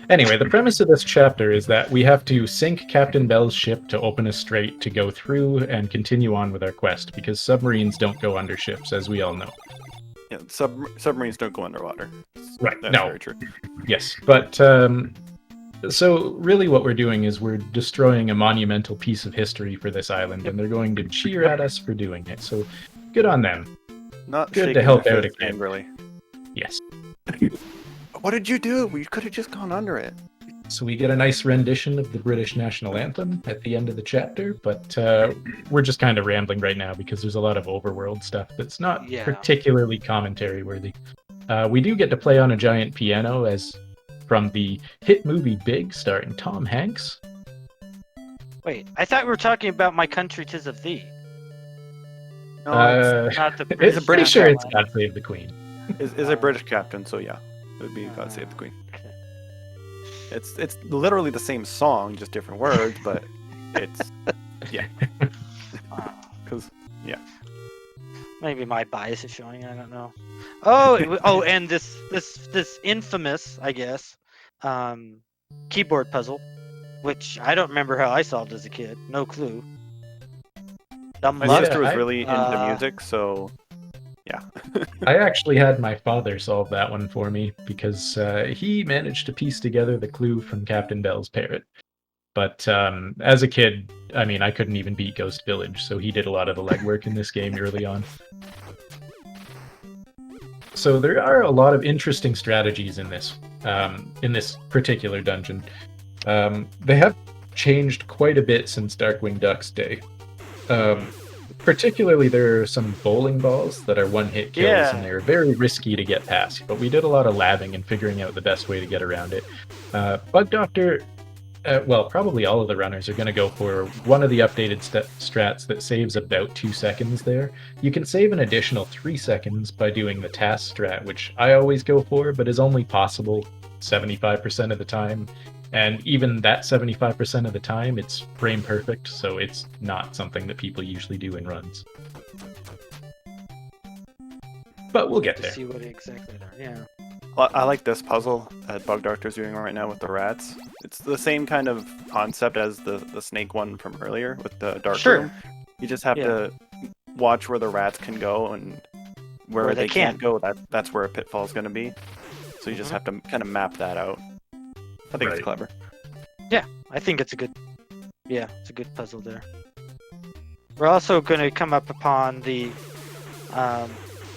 Anyway, the premise of this chapter is that we have to sink Captain Bell's ship to open a strait to go through and continue on with our quest, because submarines don't go under ships, as we all know. Yeah, submarines don't go underwater. Right, That's no. very true. Yes, but so really what we're doing is we're destroying a monumental piece of history for this island, and they're going to cheer at us for doing it. So good on them. Not good to shaking help their out fist again. angrily. Yes. What did you do? We could have just gone under it. So we get a nice rendition of the British national anthem at the end of the chapter, but we're just kind of rambling right now because there's a lot of overworld stuff that's not particularly commentary worthy. We do get to play on a giant piano as from the hit movie Big, starring Tom Hanks. Wait, I thought we were talking about My Country 'Tis of Thee. No, Not the It's British pretty sure it's soundtrack. God Save the Queen. is a British captain, so yeah, it would be God Save the Queen. It's literally the same song, just different words, but it's because Maybe my bias is showing. I don't know. Oh, and this infamous, I guess, keyboard puzzle, which I don't remember how I solved as a kid. No clue. Dumb my luck. sister was I- really into music, so yeah. I actually had my father solve that one for me because he managed to piece together the clue from Captain Bell's parrot. But as a kid, I mean, I couldn't even beat Ghost Village, so he did a lot of the legwork in this game early on. So there are a lot of interesting strategies in this particular dungeon. They have changed quite a bit since Darkwing Duck's day. Particularly, there are some bowling balls that are one-hit kills, Yeah. and they're very risky to get past. But we did a lot of labbing and figuring out the best way to get around it. Bug Doctor, well, probably all of the runners are going to go for one of the updated strats that saves about 2 seconds there. You can save an additional 3 seconds by doing the task strat, which I always go for, but is only possible 75% of the time. And even that 75% of the time, it's frame perfect, so it's not something that people usually do in runs. But we'll get To there. see what exactly there. Yeah. Well, I like this puzzle that Bug Doctor's doing right now with the rats. It's the same kind of concept as the snake one from earlier with the dark Sure. room. You just have Yeah. to watch where the rats can go, and where they can't go, that's where a pitfall is going to be. So you just have to kind of map that out. I think Right. it's clever. I think it's a good puzzle there. We're also going to come up upon the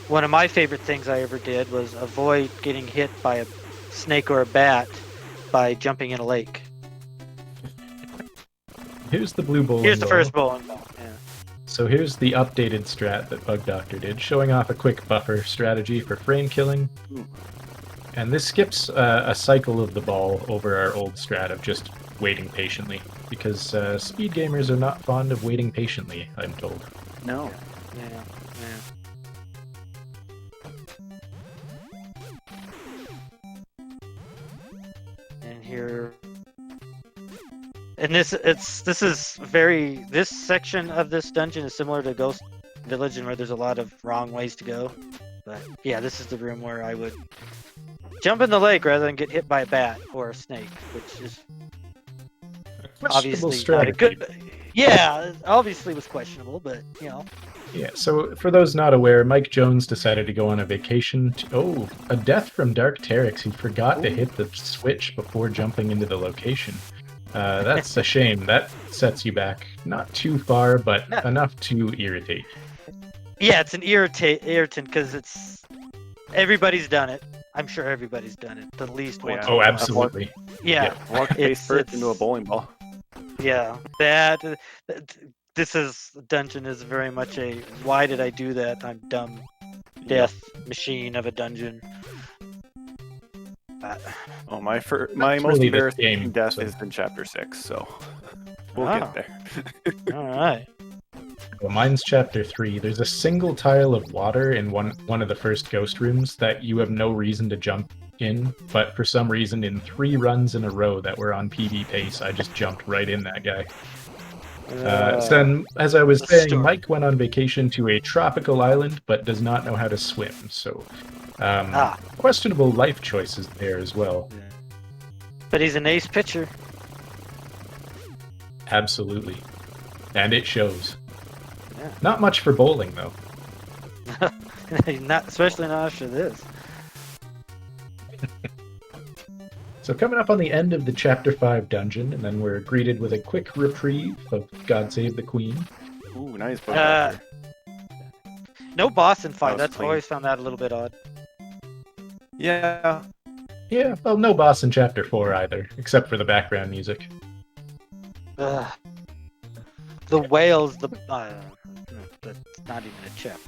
one of my favorite things I ever did was avoid getting hit by a snake or a bat by jumping in a lake. Here's the blue bowling Here's the ball. first bowling ball. Yeah. So here's the updated strat that Bug Doctor did, showing off a quick buffer strategy for frame killing. Ooh. And this skips a cycle of the ball over our old strat of just waiting patiently, because speed gamers are not fond of waiting patiently, I'm told. No. Yeah. And here, and this section of this dungeon is similar to Ghost Village, and where there's a lot of wrong ways to go. But yeah, this is the room where I would jump in the lake rather than get hit by a bat or a snake, which is Questionable obviously not a good. Yeah, obviously was questionable, but you know. Yeah, so for those not aware, Mike Jones decided to go on a vacation to... a death from Dark Teryx. He forgot to hit the switch before jumping into the location. That's a shame. That sets you back not too far, but No. enough to irritate. Yeah, it's an irritant because it's everybody's done it. I'm sure everybody's done it at least once. Oh, absolutely. Yeah, Walk face first into a bowling ball. yeah. This dungeon is very much a why did I do that? I'm dumb. Death machine of a dungeon. Oh, my most really this embarrassing game, death so- is in Chapter 6, so we'll Oh. get there. All right. Well, mine's Chapter 3. There's a single tile of water in one of the first ghost rooms that you have no reason to jump in, but for some reason in 3 runs in a row that were on PB pace, I just jumped right in that guy. So then, as I was the saying, story. Mike went on vacation to a tropical island, but does not know how to swim. So, questionable life choices there as well. But he's an ace pitcher. Absolutely, and it shows. Yeah. Not much for bowling though. Not especially not after this. So coming up on the end of the Chapter 5 dungeon, and then we're greeted with a quick reprieve of God Save the Queen. Ooh, nice book. No boss in 5. was That's clean. always found that a little bit odd. Yeah. Yeah, well, no boss in Chapter 4 either, except for the background music. Ugh. The whales, that's not even a chip.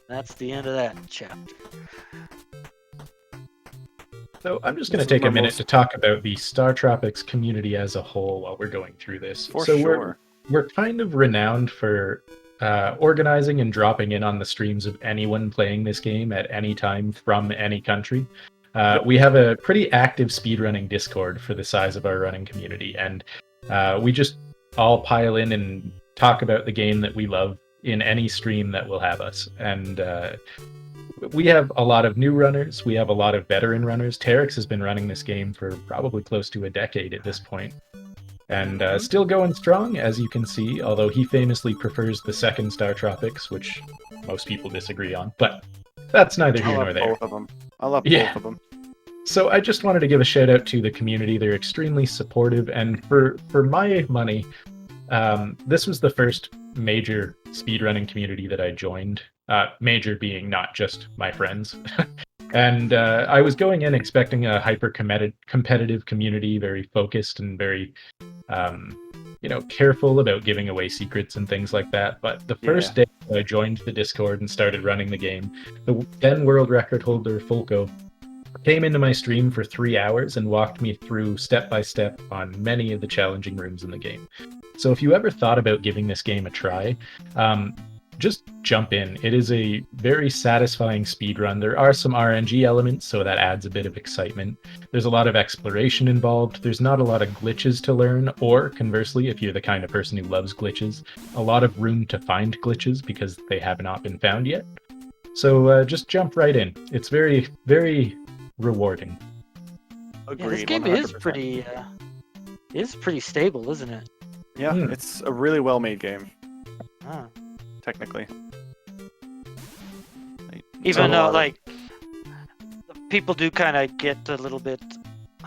That's the end of that chapter. So I'm just going This to is take a my minute most- to talk about the StarTropics community as a whole while we're going through this. For so sure. we're kind of renowned for organizing and dropping in on the streams of anyone playing this game at any time from any country. We have a pretty active speedrunning Discord for the size of our running community, and we just all pile in and talk about the game that we love in any stream that will have us. And we have a lot of new runners. We have a lot of veteran runners. Terex has been running this game for probably close to a decade at this point. And still going strong, as you can see, although he famously prefers the second StarTropics, which most people disagree on. But that's neither I here nor love there. both of them. I love Yeah. both of them. So I just wanted to give a shout out to the community. They're extremely supportive, and for my money, this was the first major speedrunning community that I joined. Major being not just my friends. And I was going in expecting a hyper competitive community, very focused and very, careful about giving away secrets and things like that. But the first day I joined the Discord and started running the game, the then world record holder Fulco came into my stream for 3 hours and walked me through step by step on many of the challenging rooms in the game. So if you ever thought about giving this game a try, just jump in. It is a very satisfying speedrun. There are some RNG elements, so that adds a bit of excitement. There's a lot of exploration involved. There's not a lot of glitches to learn, or conversely, if you're the kind of person who loves glitches, a lot of room to find glitches because they have not been found yet. So just jump right in. It's very, very rewarding. Agreed. Yeah, this game 100%. is pretty stable, isn't it? Yeah, it's a really well-made game, Ah. technically. Even though, like, people do kind of get a little bit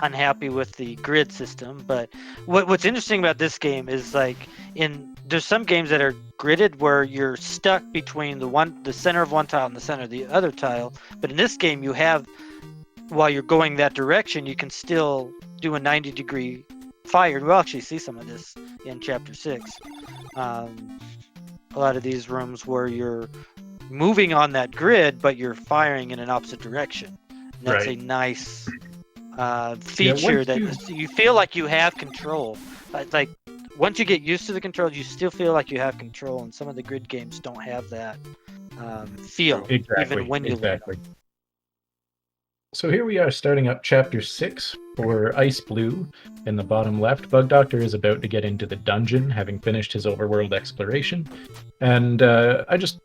unhappy with the grid system, but what's interesting about this game is, like, there's some games that are gridded where you're stuck between the center of one tile and the center of the other tile, but in this game you have, while you're going that direction, you can still do a 90-degree fire. We'll actually see some of this in Chapter 6. A lot of these rooms where you're moving on that grid, but you're firing in an opposite direction. And that's a nice feature that you feel like you have control. Like, once you get used to the controls, you still feel like you have control, and some of the grid games don't have that feel, even when you learn. So here we are starting up Chapter 6 for Ice Blue in the bottom left. Bug Doctor is about to get into the dungeon, having finished his overworld exploration. And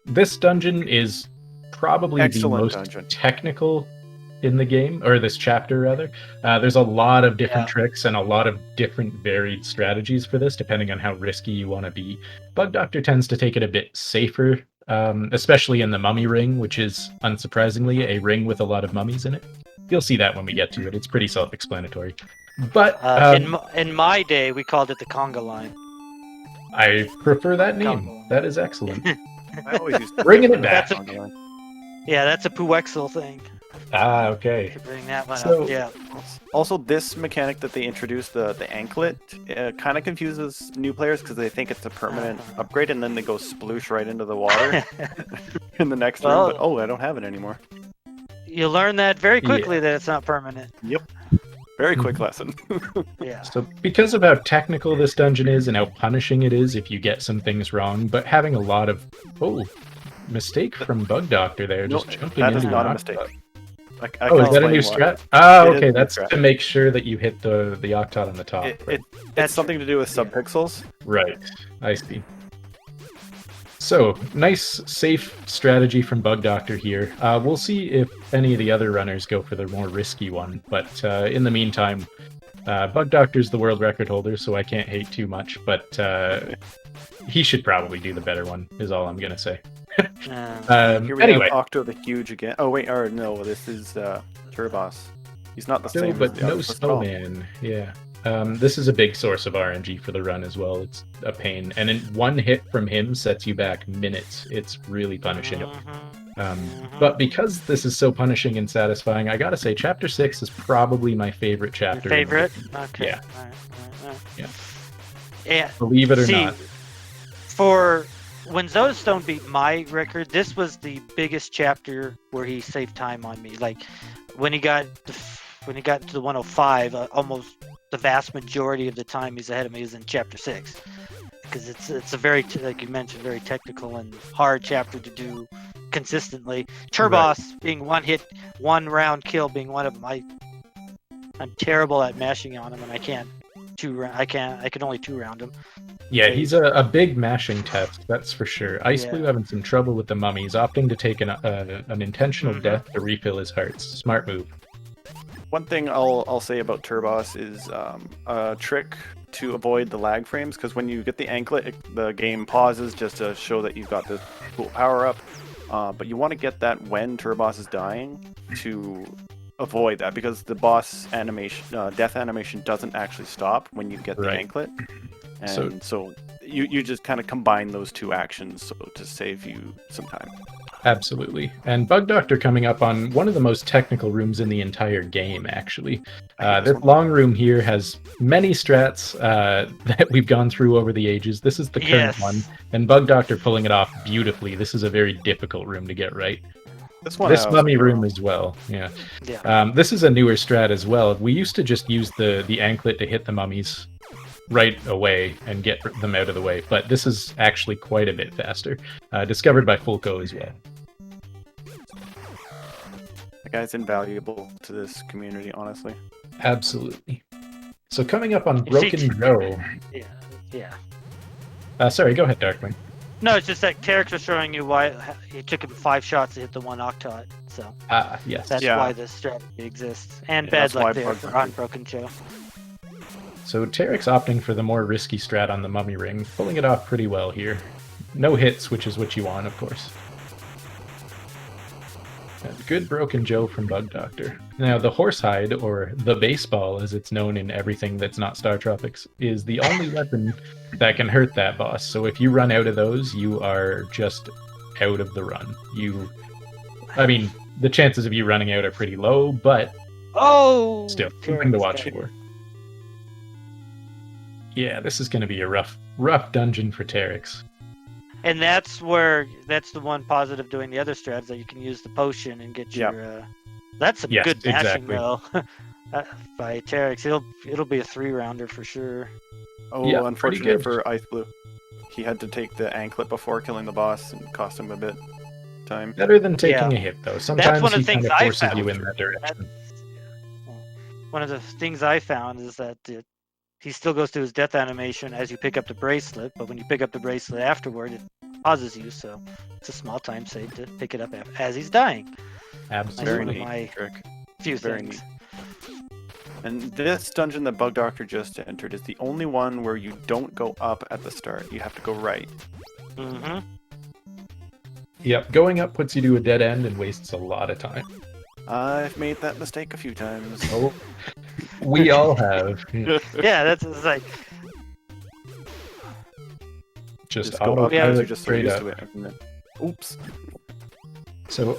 this dungeon is probably the most technical in the game, or this chapter rather. There's a lot of different tricks and a lot of different varied strategies for this, depending on how risky you want to be. Bug Doctor tends to take it a bit safer, especially in the mummy ring, which is unsurprisingly a ring with a lot of mummies in it. You'll see that when we get to it. It's pretty self-explanatory. But in my day, we called it the conga line. I prefer that name. That is excellent. I always used to Bringing it back. That's a Puexel thing. Ah, okay. To bring that one up, yeah. Also, this mechanic that they introduced, the anklet, kind of confuses new players because they think it's a permanent upgrade, and then they go sploosh right into the water in the next room. But I don't have it anymore. You learn that very quickly that it's not permanent. Yep. Very quick lesson. Yeah. So because of how technical this dungeon is and how punishing it is if you get some things wrong, but having a lot of mistake from Bug Doctor there, just jumping that in. is not a mistake. Is that a new strat? Oh, okay, that's to make sure that you hit the octot on the top. It's something to do with subpixels. Right, I see. So, nice, safe strategy from Bug Doctor here. We'll see if any of the other runners go for the more risky one, but in the meantime, Bug Doctor's the world record holder, so I can't hate too much, but he should probably do the better one, is all I'm going to say. Here we have Octo the Huge again. Oh wait, or no, this is Turbos. He's not the same. But no Snowman. Yeah. This is a big source of RNG for the run as well. It's a pain, and in one hit from him sets you back minutes. It's really punishing. But because this is so punishing and satisfying, I gotta say, Chapter 6 is probably my favorite chapter. Your favorite? Okay. Yeah. All right. Yeah. Believe it or not. when Stone beat my record, this was the biggest chapter where he saved time on me. Like when he got to the 105, almost the vast majority of the time he's ahead of me is in chapter 6, because it's a very like you mentioned, very technical and hard chapter to do consistently. Turbos being one round kill being one of them. I'm terrible at mashing on him, and I can only 2-round him. Yeah, he's a big mashing test, that's for sure. Ice Blue having some trouble with the mummies, opting to take an intentional death to refill his hearts. Smart move. One thing I'll say about Turbos is a trick to avoid the lag frames, because when you get the anklet, the game pauses just to show that you've got the cool power up. But you want to get that when Turbos is dying to avoid that, because the boss animation, death animation, doesn't actually stop when you get the anklet. And so you just kind of combine those two actions so to save you some time. Absolutely. And Bug Doctor coming up on one of the most technical rooms in the entire game, actually. This long room here has many strats that we've gone through over the ages. This is the current one, and Bug Doctor pulling it off beautifully. This is a very difficult room to get right. This mummy room as well, yeah. This is a newer strat as well. We used to just use the anklet to hit the mummies right away and get them out of the way, but this is actually quite a bit faster. Discovered by Fulco as well. The guy's invaluable to this community, honestly. Absolutely. So coming up on Broken Joe. Sorry, go ahead, Darkwing. No, it's just that Terex was showing you why it took him 5 shots to hit the 1 Octot. So yes, that's why this strategy exists. And bad luck there on Broken Joe. So Terex opting for the more risky strat on the mummy ring, pulling it off pretty well here. No hits, which is what you want, of course. And good Broken Joe from Bug Doctor. Now, the Horsehide, or the baseball as it's known in everything that's not StarTropics, is the only weapon that can hurt that boss. So if you run out of those, you are just out of the run. I mean, the chances of you running out are pretty low, but still, something to watch for. Yeah, this is going to be a rough dungeon for Terex. And that's the one positive doing the other strats, that you can use the potion and get your. That's some good mashing though. By Terex, it'll be a 3-rounder for sure. Oh, unfortunate for Ice Blue. He had to take the anklet before killing the boss, and cost him a bit of time. Better than taking a hit though. Sometimes he kind of forces you in that direction. One of the things I found is that he still goes to his death animation as you pick up the bracelet, but when you pick up the bracelet afterward, it pauses you, so it's a small time save to pick it up as he's dying. Absolutely. That's one of my few things. And this dungeon that Bug Doctor just entered is the only one where you don't go up at the start. You have to go right. Mm-hmm. Yep, going up puts you to a dead end and wastes a lot of time. I've made that mistake a few times. Oh, we all have. Yeah, it's like just go up because you're just so used to it. Oops. So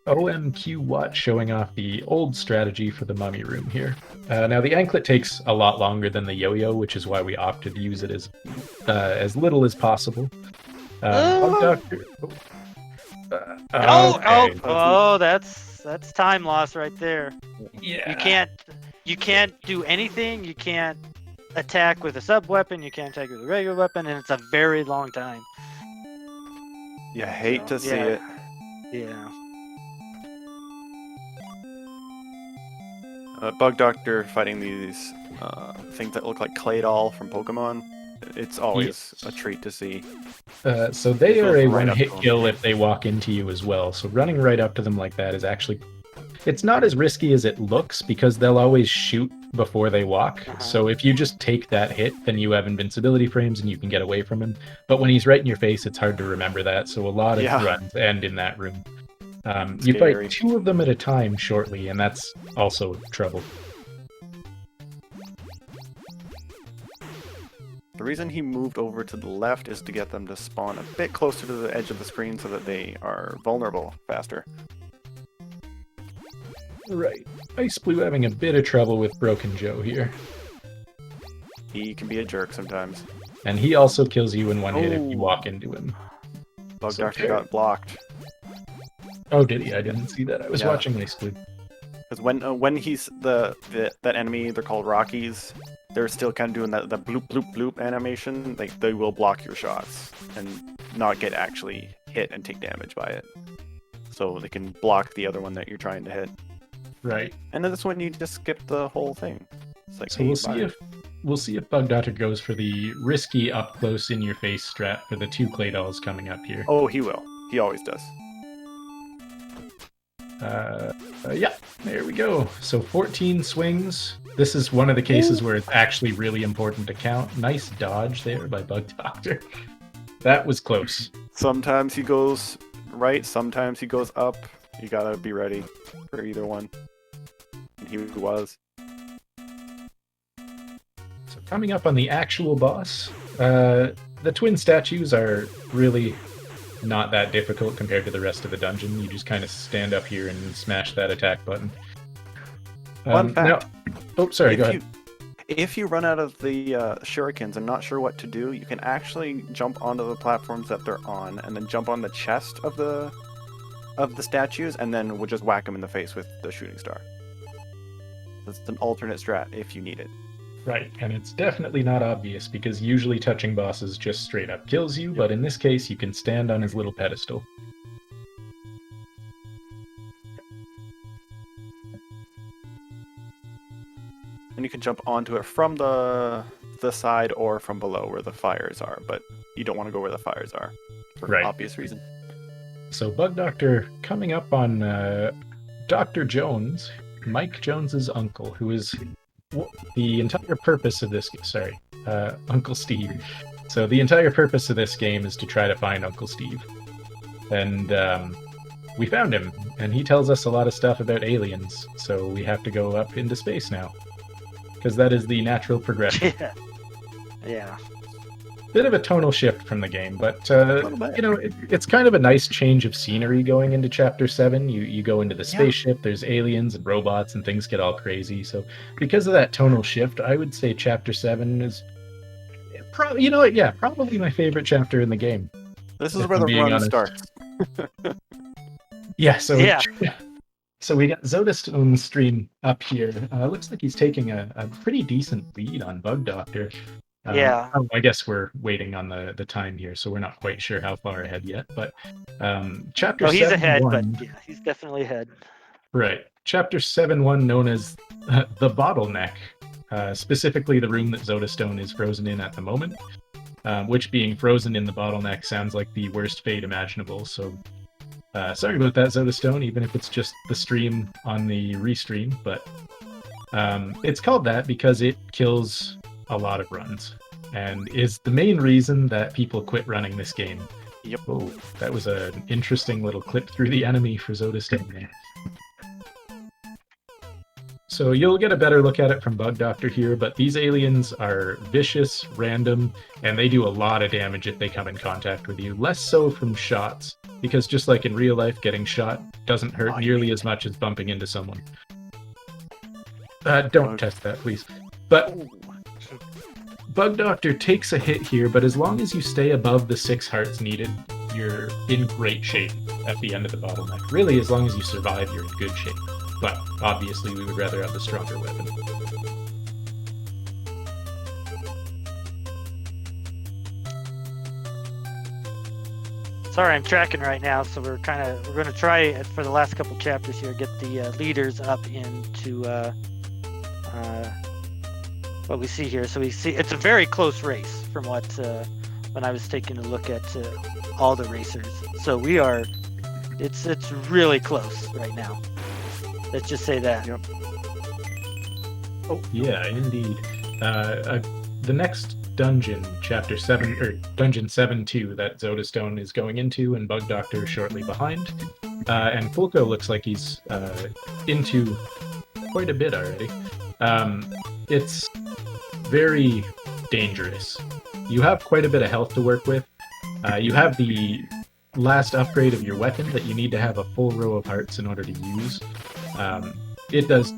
OMQ Watt showing off the old strategy for the mummy room here. Now the anklet takes a lot longer than the yo-yo, which is why we opted to use it as little as possible. Doctor. That's time loss right there. Yeah. You can't do anything. You can't attack with a sub weapon. You can't attack with a regular weapon, and it's a very long time. You hate to see it. Yeah. Bug Doctor fighting these things that look like clay doll from Pokemon. It's always a treat to see. So they are a one-hit kill if they walk into you as well. So running right up to them like that is actually... It's not as risky as it looks because they'll always shoot before they walk. So if you just take that hit, then you have invincibility frames and you can get away from him. But when he's right in your face, it's hard to remember that. So a lot of runs end in that room. You fight 2 of them at a time shortly, and that's also trouble. The reason he moved over to the left is to get them to spawn a bit closer to the edge of the screen so that they are vulnerable faster. Right. Ice Blue having a bit of trouble with Broken Joe here. He can be a jerk sometimes. and he also kills you in one hit if you Oh. walk into him. Bug So Doctor fair. got blocked. Oh, did he? I didn't see that. I was Yeah. watching basically. Because when he's that enemy, they're called Rockies. They're still kind of doing that bloop bloop bloop animation. Like they will block your shots and not get actually hit and take damage by it. So they can block the other one that you're trying to hit. Right. And then that's when you just skip the whole thing. It's like, So hey, we'll see if Bug Doctor goes for the risky up close in your face strat for the 2 clay dolls coming up here. Oh, he will. He always does. Yeah, there we go. So 14 swings. This is one of the cases where it's actually really important to count. Nice dodge there by Bug Doctor. That was close. Sometimes he goes right, sometimes he goes up. You gotta be ready for either one. And he was. So coming up on the actual boss, the twin statues are really not that difficult compared to the rest of the dungeon. You just kind of stand up here and smash that attack button. Fun fact. Oh, sorry, go ahead. If you run out of the shurikens and not sure what to do, you can actually jump onto the platforms that they're on, and then jump on the chest of the statues, and then we'll just whack them in the face with the shooting star. That's an alternate strat if you need it. Right, and it's definitely not obvious because usually touching bosses just straight up kills you, but in this case you can stand on his little pedestal. And you can jump onto it from the side or from below where the fires are, but you don't want to go where the fires are for Right. obvious reason. So Bug Doctor coming up on Dr. Jones, Mike Jones's uncle, who is the entire purpose of this. Sorry, Uncle Steve. So the entire purpose of this game is to try to find Uncle Steve, and we found him, and he tells us a lot of stuff about aliens. So we have to go up into space now, because that is the natural progression. Yeah. Bit of a tonal shift from the game, but little bit. you know, it's kind of a nice change of scenery going into Chapter 7. You go into the spaceship, there's aliens and robots, and things get all crazy. So because of that tonal shift, I would say Chapter 7 is probably my favorite chapter in the game. This is If where I'm the being run honest. starts. Yeah, so Yeah. So we got Zodastone's stream up here. Looks like he's taking a pretty decent lead on Bug Doctor. Yeah. I guess we're waiting on the time here, so we're not quite sure how far ahead yet. But Chapter Oh, he's 7.1, ahead, but yeah, he's definitely ahead. right? Chapter 7.1, known as the Bottleneck, specifically the room that Zodastone is frozen in at the moment. Which being frozen in the Bottleneck sounds like the worst fate imaginable. So sorry about that, Zodastone, even if it's just the stream on the restream. But it's called that because it kills a lot of runs and is the main reason that people quit running this game. Yep. Oh, that was an interesting little clip through the enemy for Zodastone there. So you'll get a better look at it from Bug Doctor here, but these aliens are vicious, random, and they do a lot of damage if they come in contact with you. Less so from shots, because just like in real life, getting shot doesn't hurt nearly as much as bumping into someone. Don't test that, please. But Bug Doctor takes a hit here, but as long as you stay above the 6 hearts needed, you're in great shape at the end of the bottleneck. Really, as long as you survive, you're in good shape. But obviously, we would rather have the stronger weapon. Sorry, I'm tracking right now, so we're going to try for the last couple chapters here get the leaders up into what we see here. So we see it's a very close race from what when I was taking a look at all the racers. So we are, it's really close right now. Let's just say that. Yep. Oh, yeah, indeed. The next dungeon, Chapter 7, or Dungeon 7-2, that Zodastone is going into, and Bug Doctor shortly behind. And Fulco looks like he's into quite a bit already. It's very dangerous. You have quite a bit of health to work with. You have the last upgrade of your weapon that you need to have a full row of hearts in order to use. It does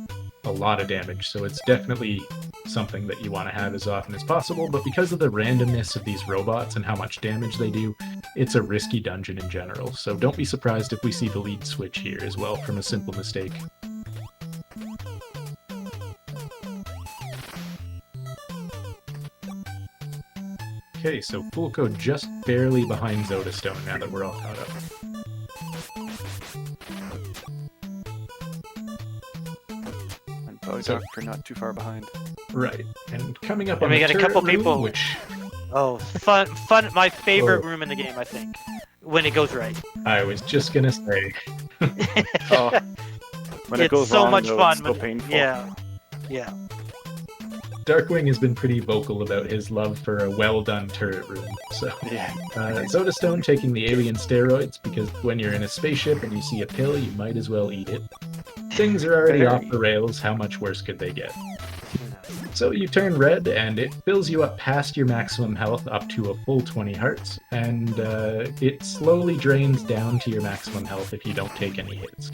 a lot of damage, so it's definitely something that you want to have as often as possible, but because of the randomness of these robots and how much damage they do, it's a risky dungeon in general, so don't be surprised if we see the lead switch here as well from a simple mistake. Okay, so Fulco just barely behind Zodastone now that we're all caught up. And Bug So- Doctor not too far behind. Right, and coming up And on we the got a couple turret room, people- which Oh, fun! My favorite Oh. room in the game, I think, when it goes right. I was just gonna say, Oh, when it It's goes so wrong, much though, fun. it's so when- painful. Yeah, yeah. Darkwing has been pretty vocal about his love for a well-done turret room, so... Yeah. Zodastone taking the alien steroids, because when you're in a spaceship and you see a pill, you might as well eat it. Things are already off the rails, how much worse could they get? So you turn red, and it fills you up past your maximum health up to a full 20 hearts, and it slowly drains down to your maximum health if you don't take any hits.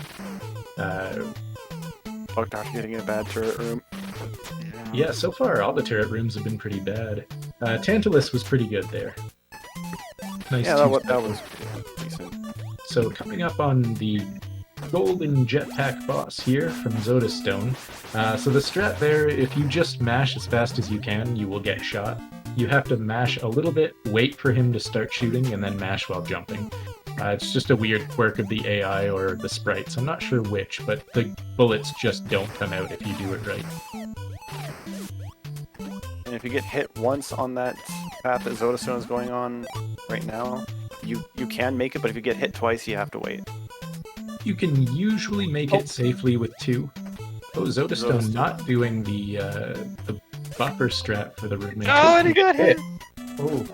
Bug Doctor getting in a bad turret room. Yeah, so far all the turret rooms have been pretty bad. Tantalus was pretty good there. Nice Yeah, two that specials. was decent. So coming up on the golden jetpack boss here from Zodastone. So the strat there, if you just mash as fast as you can, you will get shot. You have to mash a little bit, wait for him to start shooting, and then mash while jumping. It's just a weird quirk of the AI or the sprites. I'm not sure which, but the bullets just don't come out if you do it right. And if you get hit once on that path that Zodastone is going on right now, you can make it, but if you get hit twice, you have to wait. You can usually make it safely with 2. Oh, Zodastone not doing the buffer strat for the room. Oh, and he got hit. Oh,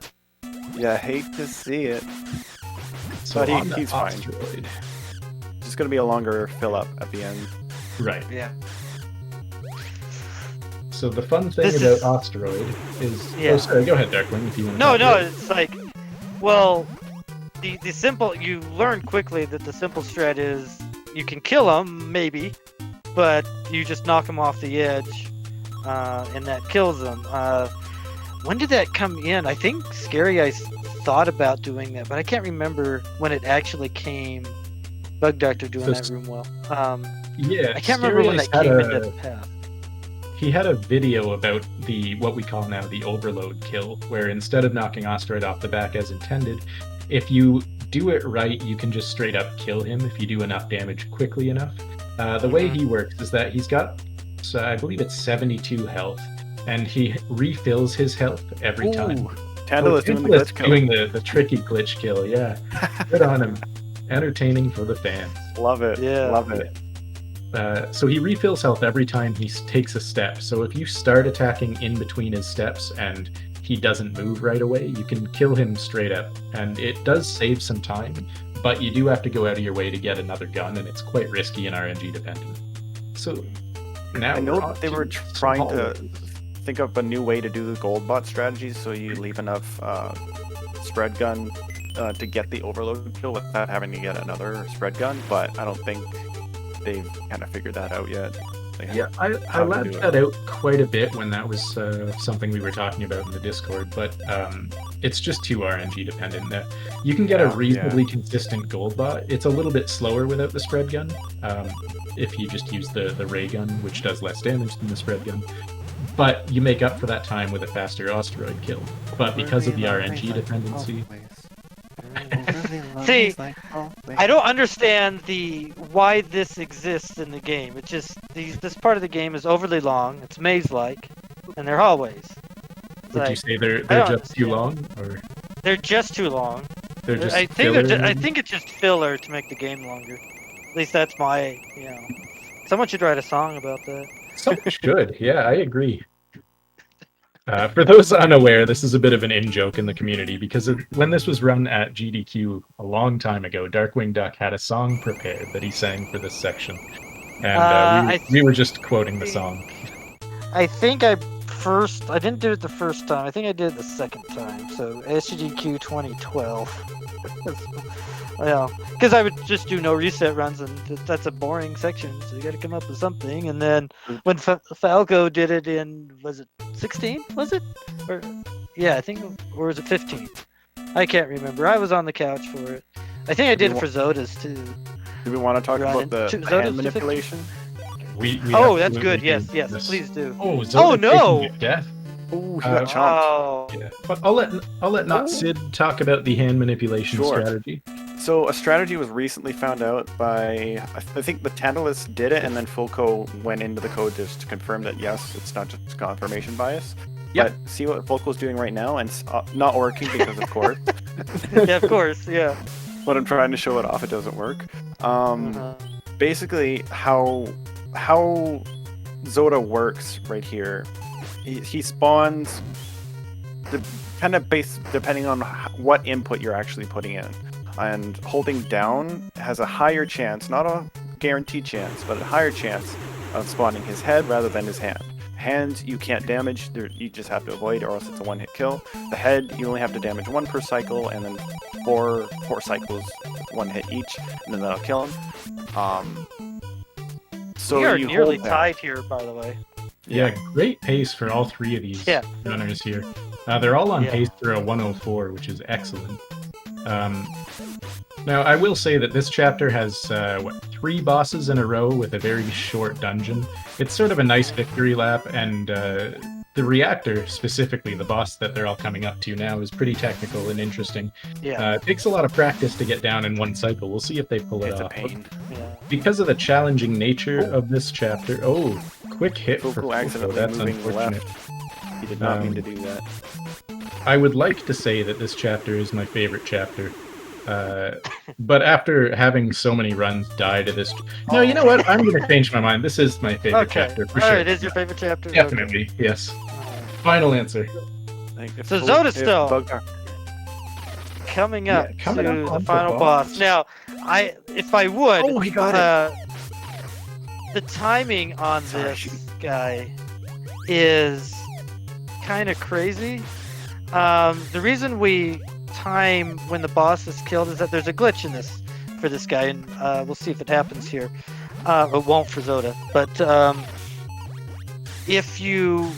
Yeah, I hate to see it. so But on the he's fine. asteroid. It's just going to be a longer fill up at the end. Right. Yeah. So the fun thing This about is- asteroid is... Yeah. Oh, sorry, go ahead, Darkwing, if you want to No, talk no, about it. it's like, well, the simple, you learn quickly that the simple strat is you can kill him, maybe, but you just knock him off the edge, and that kills him. When did that come in? I think Scary Eyes thought about doing that, but I can't remember when it actually came. Bug Doctor doing So that room well. Yeah, I can't remember when Scary that Eyes came had into the path. He had a video about the what we call now the overload kill, where instead of knocking Asteroid off the back as intended, if you do it right, you can just straight up kill him if you do enough damage quickly enough. The way he works is that he's got, so I believe it's 72 health, and he refills his health every time. Tantalus doing the Tantalus glitch kill. doing the tricky glitch kill, yeah. Good on him. Entertaining for the fans. Love it. Yeah. Love it. So he refills health every time he takes a step. So if you start attacking in between his steps and he doesn't move right away, you can kill him straight up. And it does save some time, but you do have to go out of your way to get another gun, and it's quite risky and RNG dependent. So now I know we're on that they to were trying to small- think up a new way to do the gold bot strategy, so you leave enough spread gun to get the overload kill without having to get another spread gun, but I don't think they've kind of figured that out yet. They Yeah, I how to labbed do it. that out quite a bit when that was something we were talking about in the Discord, but it's just too RNG dependent. You can get a Yeah, reasonably consistent gold bot. It's a little bit slower without the spread gun. If you just use the ray gun, which does less damage than the spread gun. But you make up for that time with a faster asteroid kill. But because of the RNG dependency, See, I don't understand the why this exists in the game. It's just this part of the game is overly long. It's maze-like, and they're hallways. It's would you like, say they're don't just too long, or they're just too long. they're just? I think they're filler? I think it's just filler to make the game longer. At least that's my, Someone should write a song about that. Someone should. Yeah, I agree. For those unaware, this is a bit of an in-joke in the community because when this was run at GDQ a long time ago, Darkwing Duck had a song prepared that he sang for this section. And we were just quoting the song. I think I didn't do it the first time. I think I did it the second time. So SGDQ 2012. Yeah, because I would just do no reset runs, and that's a boring section. So you got to come up with something. And then when Falco did it in, was it 16? Was it? Or yeah, I think, or was it 15? I can't remember. I was on the couch for it. I think I did it for Zoda's too. Do we want to talk about the hand manipulation? We Oh, that's absolutely good. do Yes, yes, this. please do. Oh, Zoda Oh, no! taking death. Oh, he got chomped. Oh, Yeah, but I'll let not Sid talk about the hand manipulation Sure. strategy. So a strategy was recently found out by, I think the Tantalus did it, and then Fulco went into the code just to confirm that yes, it's not just confirmation bias. Yep. But see what Fulco's doing right now, and it's not working because of course. yeah, of course, yeah. But I'm trying to show it off, it doesn't work. Uh-huh. Basically, how Zoda works right here, he spawns kind of based depending on what input you're actually putting in, and holding down has a higher chance, not a guaranteed chance, but a higher chance of spawning his head rather than his hand. Hand you can't damage, you just have to avoid, or else it's a one-hit kill. The head you only have to damage 1 per cycle, and then four cycles, 1 hit each, and then that'll kill him. So we are you nearly hold down. tied here, by the way. Yeah, great pace for all three of these runners here. They're all on pace for a 104, which is excellent. Now, I will say that this chapter has, 3 bosses in a row with a very short dungeon. It's sort of a nice victory lap, and the reactor, specifically, the boss that they're all coming up to now, is pretty technical and interesting. Yeah. It takes a lot of practice to get down in one cycle. We'll see if they pull it It's a off. pain. Yeah. Because of the challenging nature of this chapter... Oh, quick hit for Fulco Fulco. accidentally That's moving unfortunate. left. He did not mean to do that. I would like to say that this chapter is my favorite chapter. But after having so many runs die to this... No, you know what? I'm going to change my mind. This is my favorite Okay. chapter, for All sure. right, it is your favorite chapter? Definitely, yes. Final answer. So Zoda still coming up coming to up the on the final boss. boss. Now, if I would, Oh, he got the timing on this guy is kind of crazy. The reason we time when the boss is killed is that there's a glitch in this for this guy, and we'll see if it happens here. It won't for Zoda, but if you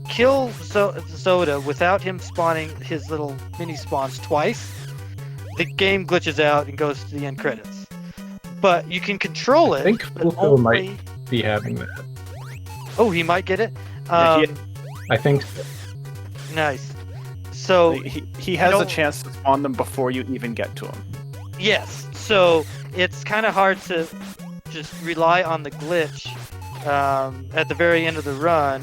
kill Zoda without him spawning his little mini spawns twice, the game glitches out and goes to the end credits. But you can control it. I think but Fulco only... might be having that. Oh, he might get it. Yeah, I think so. Nice. So he has a chance to spawn them before you even get to him. yes. So it's kind of hard to just rely on the glitch at the very end of the run.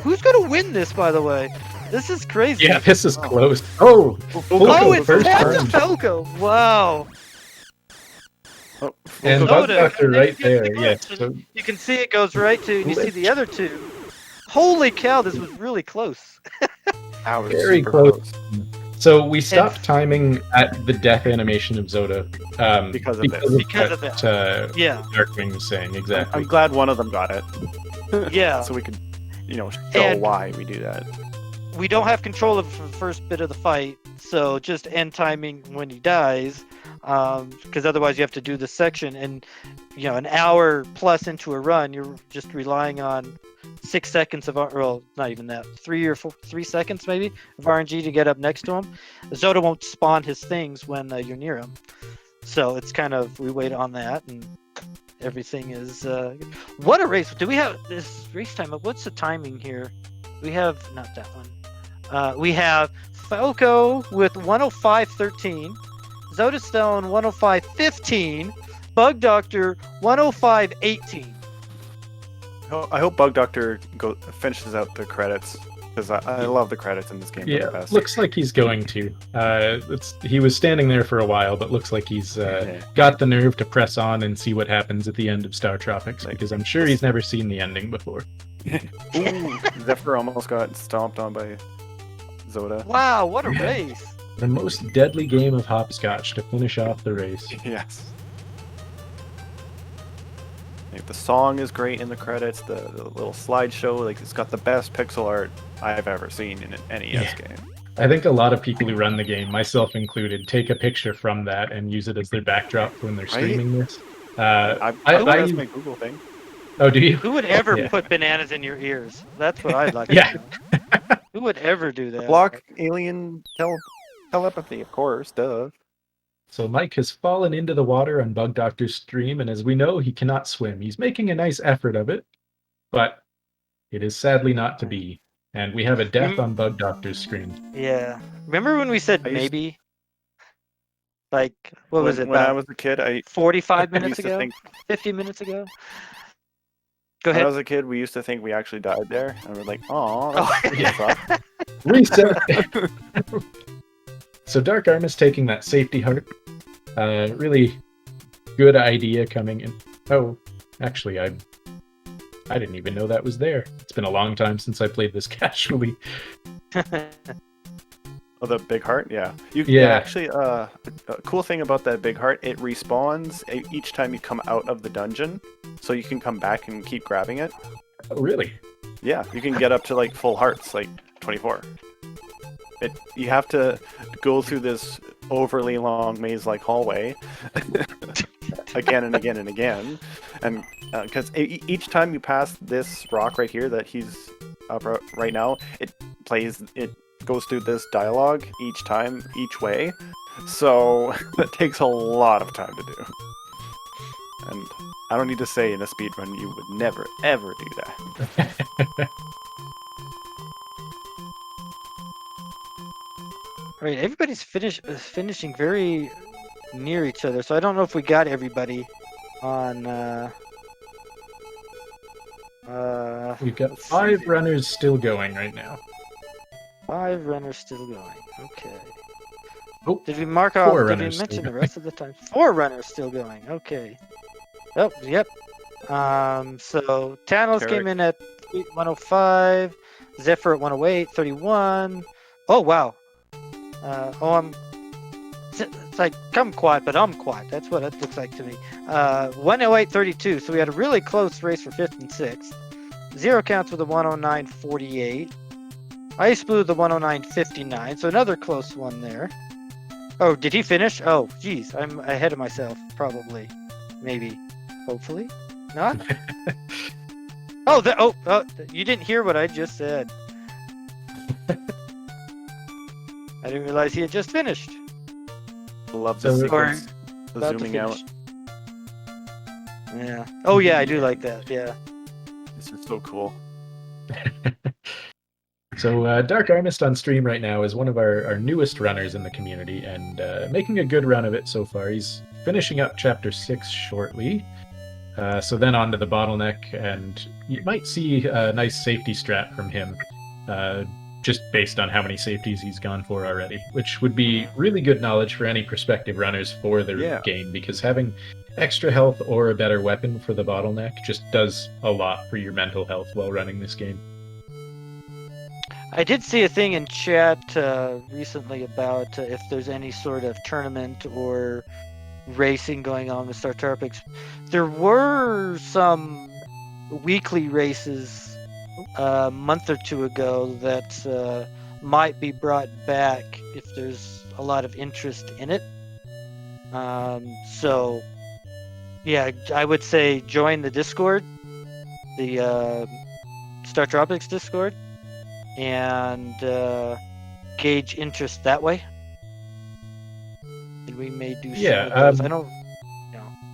Who's gonna win this? By the way, this is crazy. Yeah, this is close. Oh, Fulco, it's first Phantom turn. Falco. Wow. Oh, And Fulco- Bug Zoda, Doctor and right then you get there, the yeah. glitch, So, and you can see it goes right to. You see the other two. Holy cow! This was really close. That was very super close. So we stopped timing at the death animation of Zoda Because of this. Because of what Yeah. Darkwing was saying, exactly. I'm glad one of them got it. Yeah. So we could, show And- why we do that. We don't have control of the first bit of the fight, so just end timing when he dies, because otherwise you have to do this section, and an hour plus into a run, you're just relying on 6 seconds of, well, not even that, 3 seconds maybe of RNG to get up next to him. Zoda won't spawn his things when you're near him, so it's kind of, we wait on that, and everything is. What a race! Do we have this race time? What's the timing here? We have not that one. We have Falco with 105.13, Zoda Stone 105.15, Bug Doctor 105.18. I hope Bug Doctor finishes out the credits, because I love the credits in this game. They're the Yeah, best. looks like he's going to. He was standing there for a while, but looks like he's got the nerve to press on and see what happens at the end of StarTropics, because I'm sure he's never seen the ending before. Ooh, Zephyr almost got stomped on by Zoda. Wow, what a race! The most deadly game of hopscotch to finish off the race. Yes. Like, the song is great in the credits. The little slideshow, it's got the best pixel art I've ever seen in an NES game. I think a lot of people who run the game, myself included, take a picture from that and use it as their backdrop when they're streaming this. That's my Google thing. Oh, do you? Who would ever Yeah. put bananas in your ears? That's what I'd like Yeah. to know. Who would ever do that? Block alien telepathy, of course, duh. So Mike has fallen into the water on Bug Doctor's stream, and as we know, he cannot swim. He's making a nice effort of it, but it is sadly not to be. And we have a death on Bug Doctor's screen. Yeah. Remember when we said maybe? Like, what was it? When I About was a kid, 45 I minutes used to ago? think 50 minutes ago? Go when I ahead. was a kid, we used to think we actually died there, and we're like, "Oh, Oh. Reset. So Dark Arm is taking that safety heart. Really good idea coming in. Oh, actually, I didn't even know that was there. It's been a long time since I played this casually. Oh, the big heart, yeah. Actually, a cool thing about that big heart, it respawns each time you come out of the dungeon, so you can come back and keep grabbing it. Oh, really? Yeah, you can get up to like full hearts, like 24. You have to go through this overly long maze-like hallway again and again and again, and because each time you pass this rock right here that he's up right now, it goes through this dialogue each time, each way, so it takes a lot of time to do. And I don't need to say in a speedrun you would never ever do that. All right, everybody's finishing very near each other, so I don't know if we got everybody on. We've got let's see 5 here. runners still going right now. 5 runners still going. Okay. Oh, Did we mark 4 off? Did we runners still mention the going. rest of the time? 4 runners still going. Okay. Oh, yep. So Tanos came in at 105, Zephyr at 108, 31. Oh wow. It's like kumquat, but umquat. That's what it looks like to me. 108.32. So we had a really close race for 5th and 6th. Zero counts with a 109.48. Ice Blue the 109.59. So another close one there. Oh, did he finish? Oh, geez, I'm ahead of myself. Probably, maybe, hopefully, not. You didn't hear what I just said. I didn't realize he had just finished. Love the sequence, the About to zooming out. finish. Yeah. Oh yeah, I do like that. Yeah. This is so cool. So Dark Armist on stream right now is one of our newest runners in the community and making a good run of it so far. He's finishing up Chapter 6 shortly. So then on to the bottleneck, and you might see a nice safety strat from him, just based on how many safeties he's gone for already, which would be really good knowledge for any prospective runners for the game, because having extra health or a better weapon for the bottleneck just does a lot for your mental health while running this game. I did see a thing in chat recently about if there's any sort of tournament or racing going on with StarTropics. There were some weekly races a month or two ago that might be brought back if there's a lot of interest in it. So, yeah, I would say join the Discord, the StarTropics Discord, and gauge interest that way. And we may do some of those. I don't.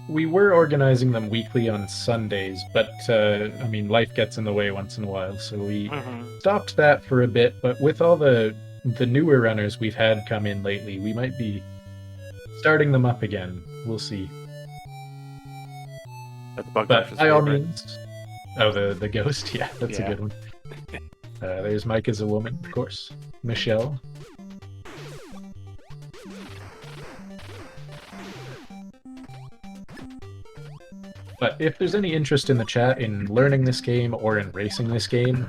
We were organizing them weekly on Sundays, but I mean, life gets in the way once in a while, so we stopped that for a bit. But with all the newer runners we've had come in lately, we might be starting them up again. We'll see. But by all means, the ghost, yeah, that's a good one. There's Mike as a woman, of course. Michelle. But if there's any interest in the chat in learning this game or in racing this game,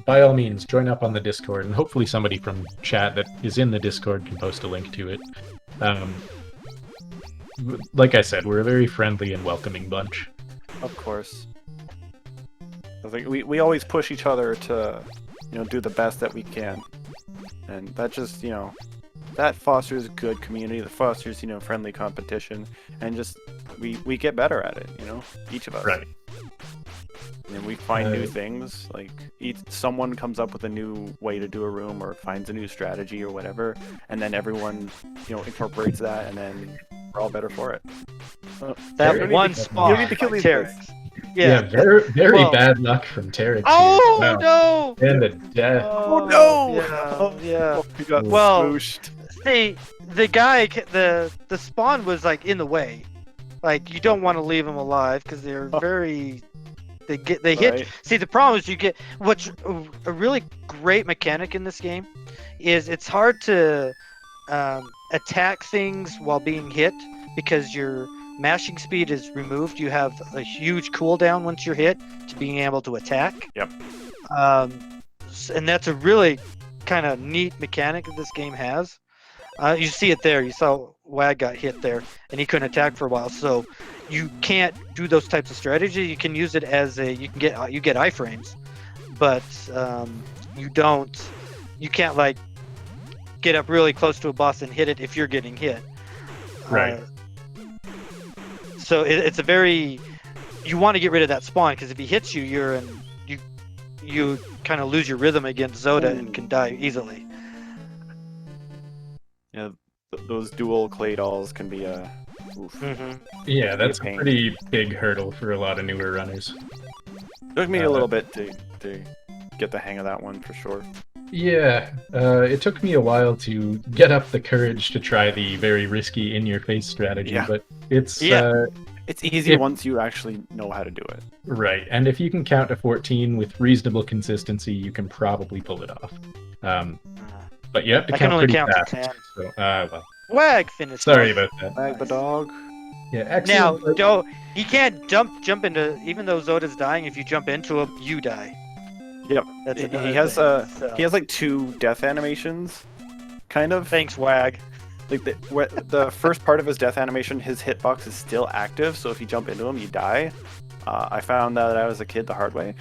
by all means, join up on the Discord, and hopefully somebody from chat that is in the Discord can post a link to it. Like I said, we're a very friendly and welcoming bunch. Of course. I think we always push each other to, do the best that we can. and that just that fosters good community. That fosters friendly competition, and just we get better at it. Each of us. Right. And we find new things. Like someone comes up with a new way to do a room, or finds a new strategy, or whatever, and then everyone incorporates that, and then we're all better for it. That one spawn. You need to kill these Terex. guys. Yeah, very Well- bad luck from Terex. Oh here. Wow. no! And the death. Oh no! Yeah. We got Well- smooshed. See, the guy, the spawn was like in the way. Like you don't want to leave them alive because they're very. They hit. Right. See, the problem is you get what's a really great mechanic in this game is it's hard to attack things while being hit because your mashing speed is removed. You have a huge cooldown once you're hit to being able to attack. Yep. And that's a really kind of neat mechanic that this game has. You see it there. You saw Wag got hit there, and he couldn't attack for a while. So you can't do those types of strategies. You can use it as you get iframes, but you can't like get up really close to a boss and hit it if you're getting hit. Right. So it's a very you want to get rid of that spawn because if he hits you, you kind of lose your rhythm against Zoda and can die easily. Yeah, those dual clay dolls can be oof. Yeah, that's a pain. pretty big hurdle for a lot of newer runners. Took me a little bit to get the hang of that one for sure. Yeah, it took me a while to get up the courage to try the very risky in-your-face strategy, Yeah. but it's It's easy If- once you actually know how to do it. right. And if you can count to 14 with reasonable consistency, you can probably pull it off. But you have to I can count only pretty count to fast. 10. So, well, Wag finished. sorry off. about that. Bag the dog. Yeah, Now, excellent. he can't jump into. Even though Zoda's dying, if you jump into him, you die. Yep. That's He another has thing, so. he has like 2 death animations, kind of. Thanks, Wag. Like the first part of his death animation, his hitbox is still active, so if you jump into him, you die. I found that out as a kid the hard way.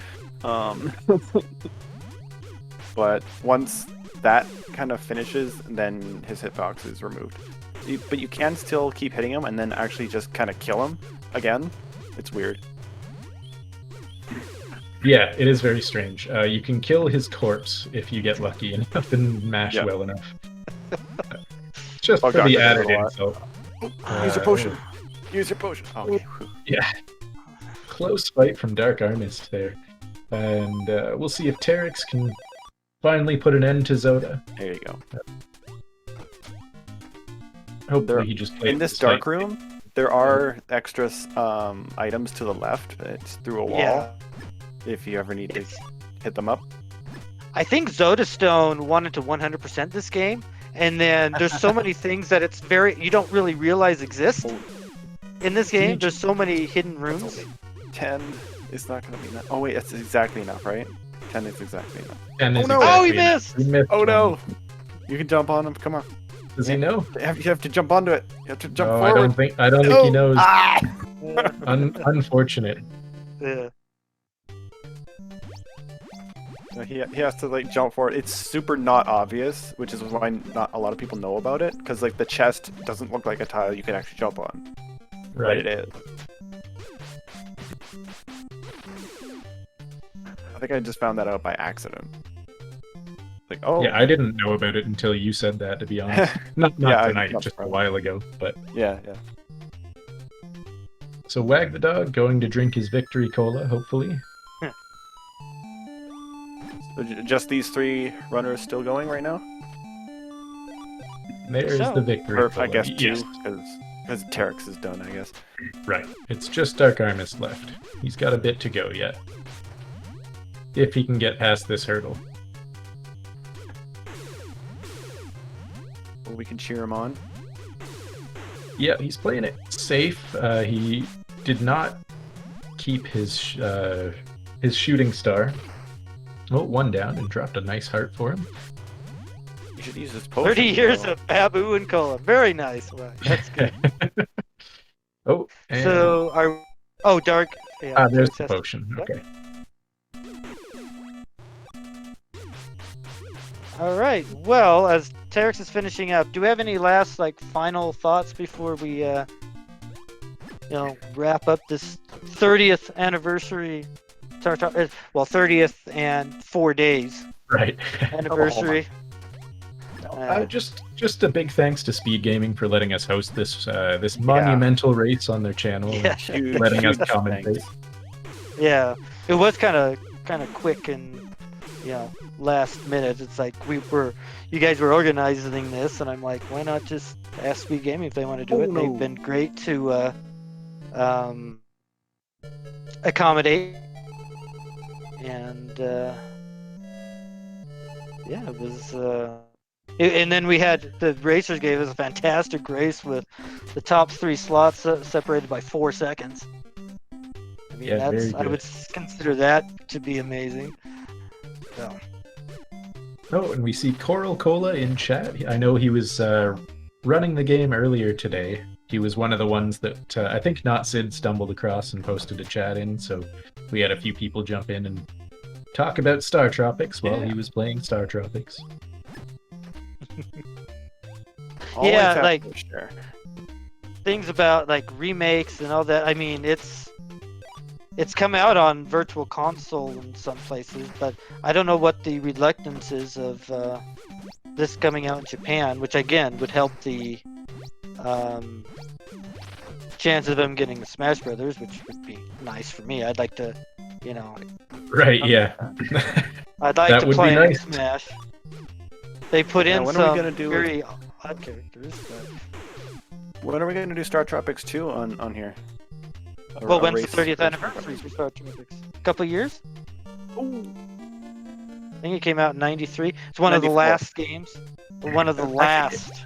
But once that kind of finishes, then his hitbox is removed. But you can still keep hitting him and then actually just kind of kill him again. It's weird. Yeah, it is very strange. You can kill his corpse if you get lucky enough and mash Yeah. well enough. Just Bug for the Doctor does added a lot. insult. Use your potion. Use your potion. Okay. Yeah. Close fight from Dark Armist there. And we'll see if Terex can finally put an end to Zoda. There you go. Hopefully There- he just played In this fight. dark room, there are extra items to the left. It's through a wall. Yeah. If you ever need to It's- hit them up. I think Zoda Stone wanted to 100% this game, and then there's so many things that you don't really realize exist in this game. There's so many hidden rooms. 10 is not going to be enough. Oh wait, that's exactly enough, right? 10 is exactly enough. And is Oh, no! exactly Oh, he enough. missed! He missed Oh one. no! You can jump on him. Come on. Does he know? You have to jump onto it. You have to jump No, forward. I don't think he knows. Ah! Unfortunate. Yeah. He has to like jump forward. It's super not obvious, which is why not a lot of people know about it. Because like the chest doesn't look like a tile you can actually jump on, but Right. it is. I think I just found that out by accident. Like, oh Yeah, I didn't know about it until you said that, to be honest. Not Yeah, tonight, not just a surprised. while ago. But yeah. so Wag the dog going to drink his victory cola, hopefully. So just these 3 runners still going right now, There's So- the victory or cola. I guess 2, Yes. because Terex is done. I guess. Right. It's just Dark Armist left. He's got a bit to go yet. If he can get past this hurdle. Well, we can cheer him on. Yeah, he's playing it safe. He did not keep his shooting star. Oh, 1 down and dropped a nice heart for him. You should use his potion. 30 years though. of Babu and Cola. Very nice. Wag. That's good. Oh, and So Dark. Yeah, there's the Dark potion. Yep. Okay. All right. Well, as Terex is finishing up, do we have any last final thoughts before we wrap up this 30th anniversary? Well, 30th and 4 days Right. anniversary. Just a big thanks to Speed Gaming for letting us host this monumental race on their channel, Yeah. and letting us commentate. Yeah, it was kind of quick and last minute. It's like you guys were organizing this, and I'm like, why not just ask Speed Gaming if they want to do it? no. They've been great to accommodate, and it was. And then we had the racers gave us a fantastic race with the top 3 slots separated by 4 seconds. I mean, Yeah, very I good. would consider that to be amazing. So. Oh, and we see Coral Cola in chat. I know he was running the game earlier today. He was one of the ones that I think Not Sid stumbled across and posted a chat in, so we had a few people jump in and talk about StarTropics while he was playing StarTropics. Always Yeah, have like to share. things about remakes and all that. I mean, it's come out on Virtual Console in some places, but I don't know what the reluctance is of this coming out in Japan, which again would help the chance of them getting the Smash Brothers, which would be nice for me. I'd like to, Right, yeah. I'd like That to would be play nice. Smash. They put in when are we some gonna do very odd characters, but When are we going to do StarTropics 2 on here? well, when's the 30th anniversary for StarTropics? A couple of years? Ooh. I think it came out in '93. It's one of the 94. last games. One of the Actually, last.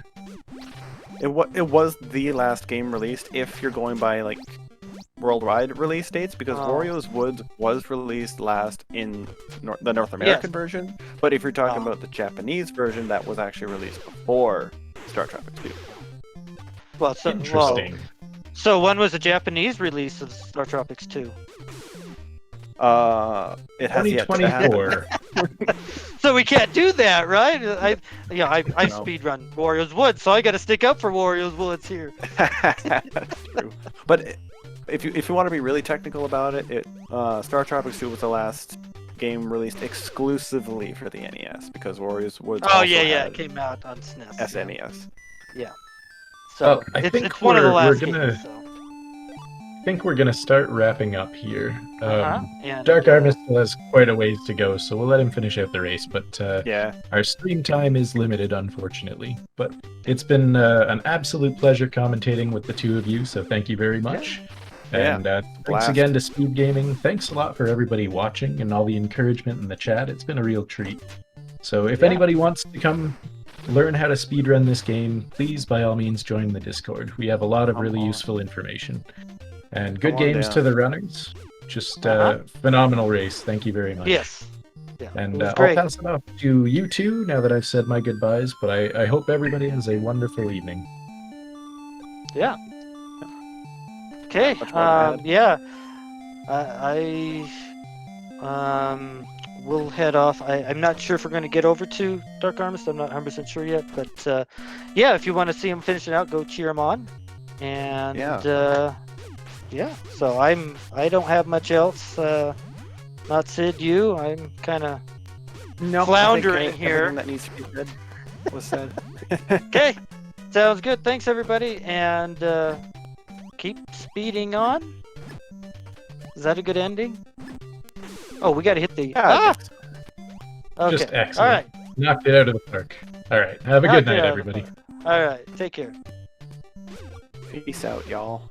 It was the last game released if you're going by worldwide release dates, because Wario's Woods was released last in the North American version, but if you're talking about the Japanese version, that was actually released before StarTropics 2. Well, Interesting. So when was the Japanese release of StarTropics 2? It has yet to happen. 2024. So we can't do that, right? I No. speedrun Wario's Woods, so I got to stick up for Wario's Woods here. That's true. But if you want to be really technical about it, StarTropics 2 was the last game released exclusively for the NES, because Wario's Woods Oh also yeah, it had came out on SNES. SNES. Yeah. So I think it's one of the we're last gonna- games. So. I think we're gonna start wrapping up here. And, Dark Armist still has quite a ways to go, so we'll let him finish out the race. But Yeah. our stream time is limited, unfortunately. But it's been an absolute pleasure commentating with the two of you, so thank you very much. Yeah. And thanks Blast. again to Speed Gaming. Thanks a lot for everybody watching and all the encouragement in the chat. It's been a real treat. So if anybody wants to come learn how to speedrun this game, please by all means join the Discord. We have a lot of really useful information. And good Come on games down. to the runners. Just phenomenal race. Thank you very much. Yes. Yeah. And it was I'll great. pass it off to you two now that I've said my goodbyes, but I hope everybody has a wonderful evening. Yeah. Okay. Much more to add. Yeah. I will head off. I'm not sure if we're going to get over to Dark Armist. I'm not 100% sure yet, but yeah, if you want to see him finish it out, go cheer him on. And yeah. So I don't have much else. Not Sid, you. I'm kind of floundering here. Everything that needs to be said was said. Okay. Sounds good. Thanks everybody, and keep speeding on. Is that a good ending? Oh, we got to hit the. Okay. Just excellent. All right. Knocked it out of the park. All right. Have a good night, everybody. All right. Take care. Peace out, y'all.